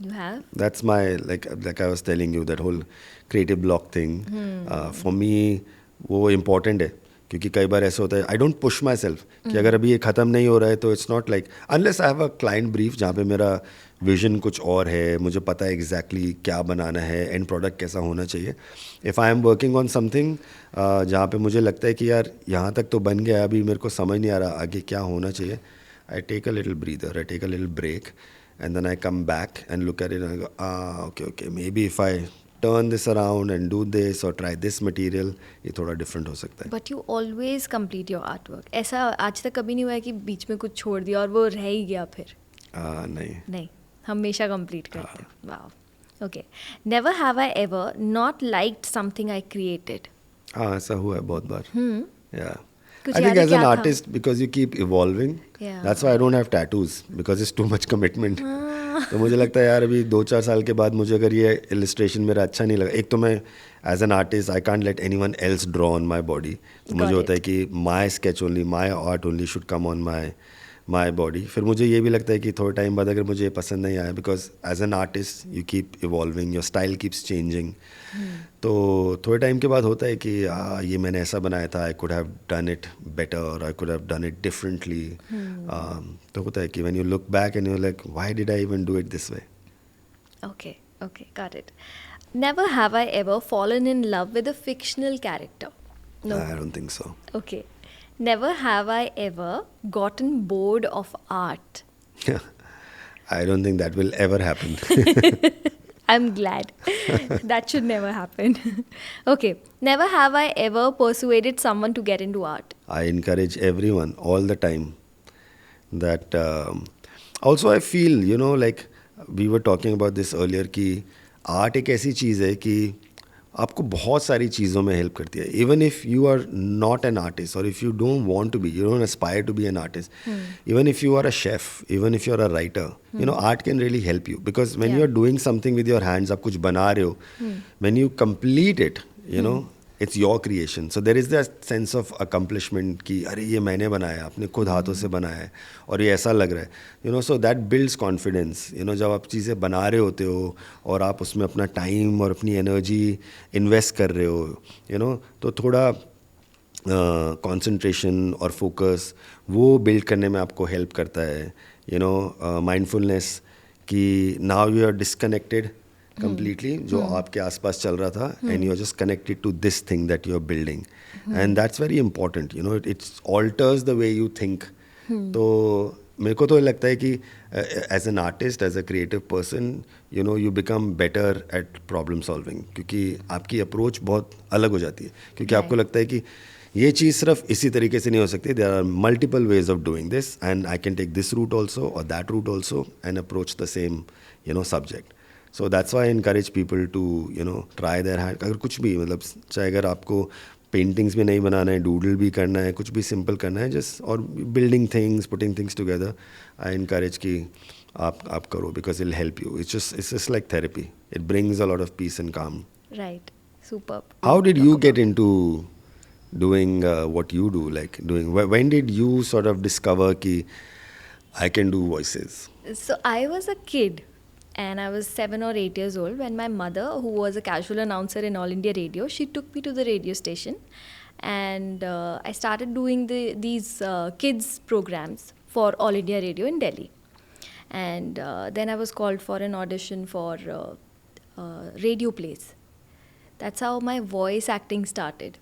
You have? That's my like I was telling you, that whole creative block thing. For me वो important है, क्योंकि कई बार ऐसा होता है I don't push my self कि अगर अभी ये ख़त्म नहीं हो रहा है तो it's not like unless I have a client brief जहाँ पे मेरा विजन कुछ और है, मुझे पता है एग्जैक्टली क्या बनाना है, एंड प्रोडक्ट कैसा होना चाहिए. If I am working on something जहाँ पे मुझे लगता है कि यार यहाँ तक तो बन गया, अभी मेरे को समझ नहीं आ रहा आगे क्या होना चाहिए, I take a little breather, I take a little break. And then I come back and look at it and I go, okay, maybe if I turn this around and do this or try this material, ये थोड़ा different हो सकता है. But you always complete your artwork. ऐसा आज तक कभी नहीं हुआ है कि बीच में कुछ छोड़ दिया और वो रह ही गया फिर? नहीं. नहीं, हमेशा complete करते हैं. Wow. Okay. Never have I ever not liked something I created. हाँ, ऐसा हुआ है बहुत बार. Yeah. कुछ I think याद है as an क्या था? artist, because you keep evolving, Yeah. that's why I don't have tattoos, because it's too much commitment. तो मुझे लगता है यार अभी 2-4 साल के बाद मुझे अगर ये illustration मेरा अच्छा नहीं लगा, एक तो मैं as an artist I can't let anyone else draw on my body. तो मुझे होता है कि my sketch only, my art only should come on my body. फिर मुझे ये भी लगता है कि थोड़े टाइम बाद अगर मुझे ये पसंद नहीं आया, because as an artist you keep evolving, your style keeps changing. तो थोड़े टाइम के बाद होता है कि ये मैंने ऐसा बनाया था, I could have done it better or I could have done it differently. तो होता है कि when you look back and you're like, why did I even do it this way? Okay, got it. Never have I ever fallen in love with a fictional character. No. I don't think so. Okay. Never have I ever gotten bored of art. I don't think that will ever happen. I'm glad. That should never happen. Okay. Never have I ever persuaded someone to get into art. I encourage everyone all the time that also I feel, you know, like we were talking about this earlier कि art एक ऐसी चीज़ है कि आपको बहुत सारी चीज़ों में हेल्प करती है. Even if you are not an artist और if you don't want to be, you don't aspire to be an artist, even if you are a chef, even if you are a writer, you know art can really help you, because when you are doing something with your hands, आप कुछ बना रहे हो, when you complete it, you know it's your creation, so there is the sense of accomplishment कि अरे ये मैंने बनाया, अपने खुद हाथों से बनाया है और ये ऐसा लग रहा है, you no, so that builds confidence. You know, जब आप चीज़ें बना रहे होते हो और आप उसमें अपना टाइम और अपनी एनर्जी इन्वेस्ट कर रहे हो, यू नो, तो थोड़ा कंसंट्रेशन और फोकस वो बिल्ड करने में आपको हेल्प करता है. यू नो, माइंडफुलनेस कि now you are disconnected completely जो आपके आसपास चल रहा था, and you are just connected to this thing that you are building, and that's very important. You know, it alters the way you think. तो मेरे को तो लगता है कि as an artist, as a creative person, you know, you become better at problem solving, क्योंकि आपकी approach बहुत अलग हो जाती है, क्योंकि आपको लगता है कि ये चीज़ सिर्फ इसी तरीके से नहीं हो सकती. There are multiple ways of doing this, and I can take this route also or that route also and approach the same, you know, subject. So that's why I encourage people to try their hand. अगर कुछ भी मतलब चाहे अगर आपको पेंटिंग्स भी नहीं बनाना है, डूडल भी करना है, कुछ भी सिंपल करना है जस्ट, और building things, putting things together, I encourage कि आप करो because it help you. It's just like therapy. It brings a lot of peace and calm. Right. Superb. How did you get into doing what you do? Like doing, when did you sort of discover ki I can do voices? So I was a kid and I was 7 or 8 years old when my mother, who was a casual announcer in All India Radio, she took me to the radio station and I started doing these kids programs for All India Radio in Delhi. And then I was called for an audition for radio plays. That's how my voice acting started.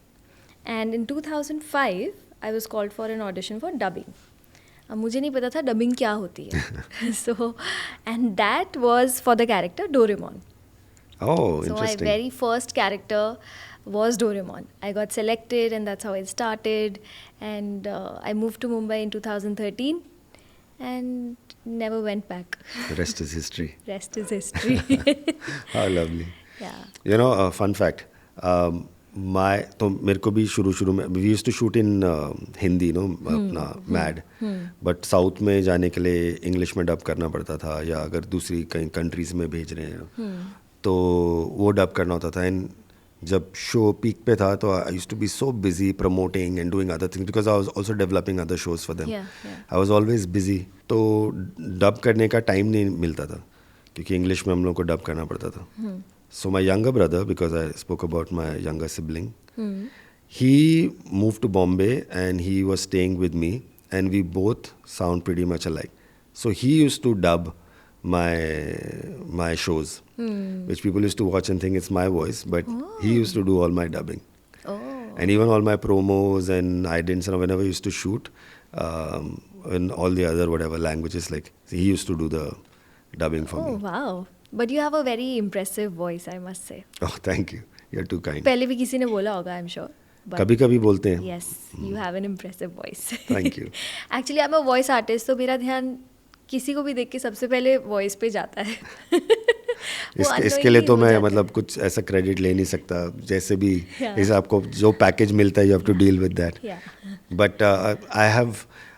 And in 2005, I was called for an audition for dubbing. अब मुझे नहीं पता था डबिंग क्या होती है. So, and that was for the character Doraemon. Oh, So my interesting. very first character was Doraemon. I got selected and that's how it started. And I moved to Mumbai in 2013 and never went back. The rest is history. Rest is history. How lovely. Yeah. You know, fun fact. तो मेरे को भी शुरू में we used to shoot in Hindi अपना मैड, बट साउथ में जाने के लिए इंग्लिश में डब करना पड़ता था, या अगर दूसरी कहीं कंट्रीज में भेज रहे हैं तो वो डब करना होता था. एंड जब शो पीक पे था तो I used to be so busy promoting and doing other things because I was also developing other shows for them. I was always busy. तो डब करने का टाइम नहीं मिलता था क्योंकि इंग्लिश में हम लोग को डब करना पड़ता था. So my younger brother, because I spoke about my younger sibling, he moved to Bombay and he was staying with me, and we both sound pretty much alike. So he used to dub my shows, which people used to watch and think it's my voice, but he used to do all my dubbing. And even all my promos and idents and whenever I used to shoot, and all the other whatever languages, like he used to do the dubbing for me. Oh wow. But you have a very impressive voice, I must say. Oh, thank you. You're too kind. पहले भी किसी ने बोला होगा, I'm sure. But कभी कभी बोलते हैं. yes, you have an impressive voice. Thank you. Actually, I'm a voice artist, तो मेरा ध्यान किसी को भी देख के सबसे पहले वॉइस पे जाता है. इसके लिए तो मैं मतलब कुछ ऐसा क्रेडिट ले नहीं सकता. जैसे भी इस आपको जो पैकेज मिलता है, you have to deal with that. But I have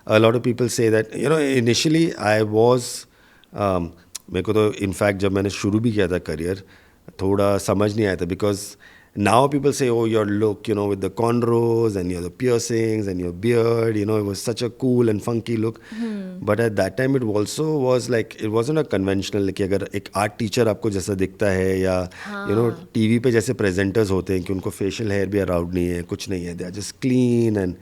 a lot of people say that initially I was, मेरे को तो इनफैक्ट जब मैंने शुरू भी किया था करियर, थोड़ा समझ नहीं आया था because now people say oh your look with the cornrows and your the piercings and your beard, it was such a cool and funky look. But at that time it also was like it wasn't a conventional कि अगर एक आर्ट टीचर आपको जैसा दिखता है या टीवी पे जैसे प्रेजेंटर्स होते हैं कि उनको फेशियल हेयर भी अराउंड नहीं है, कुछ नहीं है, they are just clean. And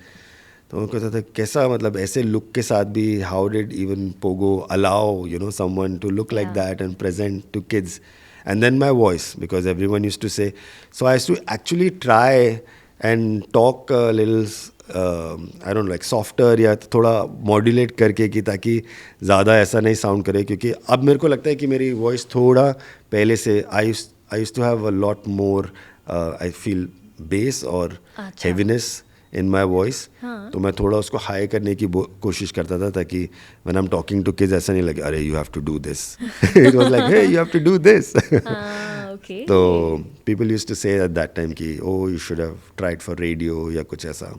तो उनको कहता था कैसा मतलब ऐसे लुक के साथ भी how did even Pogo allow someone to look like that and present to kids. And then my voice, because everyone used to say, so I used to actually try and talk little I don't like softer या थोड़ा मॉड्यूलेट करके कि ताकि ज़्यादा ऐसा नहीं साउंड करे. क्योंकि अब मेरे को लगता है कि मेरी वॉइस थोड़ा पहले से I used to have a lot more I feel bass और हेवीनेस इन माई वॉइस. तो मैं थोड़ा उसको हाई करने की कोशिश करता था ताकि when I am talking to kids ऐसा नहीं लगे अरे you have to do this. It was like hey you have to do this. तो people used to say at that time कि oh you should have tried for radio या कुछ ऐसा,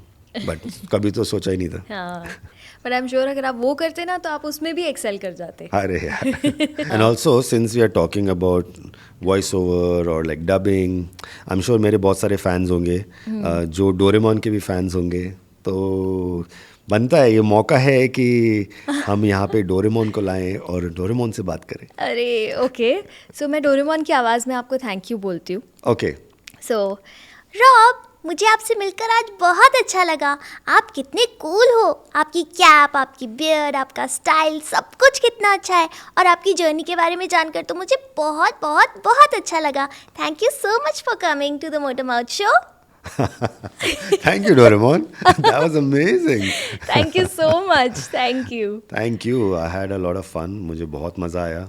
बट कभी तो सोचा ही नहीं था. बट आई एम श्योर अगर आप वो करते ना तो आप उसमें भी एक्सेल कर जाते. अरे यार. And also since we are talking about voice over और like dubbing, I am sure मेरे बहुत सारे फैंस होंगे जो डोरेमोन के भी फैंस होंगे. तो बनता है, ये मौका है कि हम यहाँ पे डोरेमोन को लाएं और डोरेमोन से बात करें. अरे ओके, सो मैं डोरेमोन की आवाज़ में आपको थैंक यू बोलती हूँ. ओके. सो रॉब, मुझे आपसे मिलकर आज बहुत अच्छा लगा. आप कितने कूल हो. आपकी कैप, आपकी बियर्ड, आपका स्टाइल, सब कुछ कितना अच्छा है. और आपकी जर्नी के बारे में जानकर तो मुझे बहुत बहुत बहुत अच्छा लगा. Thank you so much for coming to the Motor Mouth show. Thank you, Doraemon. That was amazing. Thank you so much. Thank you. Thank you. I had a lot of fun. मुझे बहुत मज़ा आया.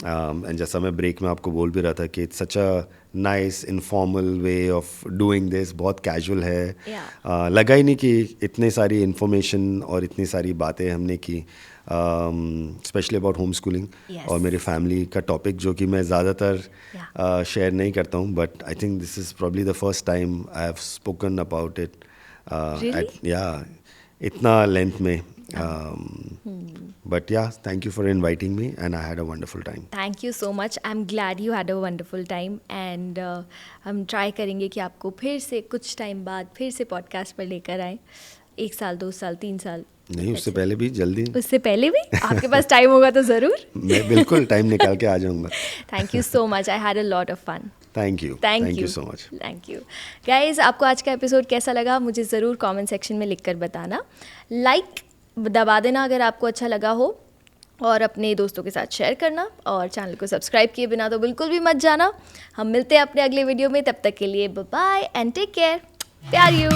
एंड जैसा मैं ब्रेक में आपको बोल भी रहा था कि it's such a nice informal way of doing this, बहुत कैजुअल है. लगा ही नहीं कि इतनी सारी इन्फॉर्मेशन और इतनी सारी बातें हमने की, स्पेशली अबाउट होम स्कूलिंग और मेरे फैमिली का टॉपिक जो कि मैं ज़्यादातर शेयर नहीं करता हूँ, but I think this is probably the first time I have spoken about it. इतना लेंथ में. But yeah, thank you for inviting me and I had a wonderful time. Thank you so much. I am glad you had a wonderful time and हम ट्राई करेंगे कि आपको फिर से कुछ टाइम बाद फिर से पॉडकास्ट पर लेकर आए. 1 साल, 2 साल, 3 साल नहीं, उससे पहले भी जल्दी. उससे पहले भी आपके पास टाइम होगा तो ज़रूर. मैं बिल्कुल टाइम निकाल के आ जाऊंगा. Thank you so much. I had a lot of fun. Thank you. Thank you you so much. Thank you guys. आपको आज का एपिसोड कैसा लगा मुझे ज़रूर कमेंट सेक्शन में लिखकर बताना. लाइक दबा देना अगर आपको अच्छा लगा हो, और अपने दोस्तों के साथ शेयर करना, और चैनल को सब्सक्राइब किए बिना तो बिल्कुल भी मत जाना. हम मिलते हैं अपने अगले वीडियो में. तब तक के लिए bye bye and take care. प्यार यू.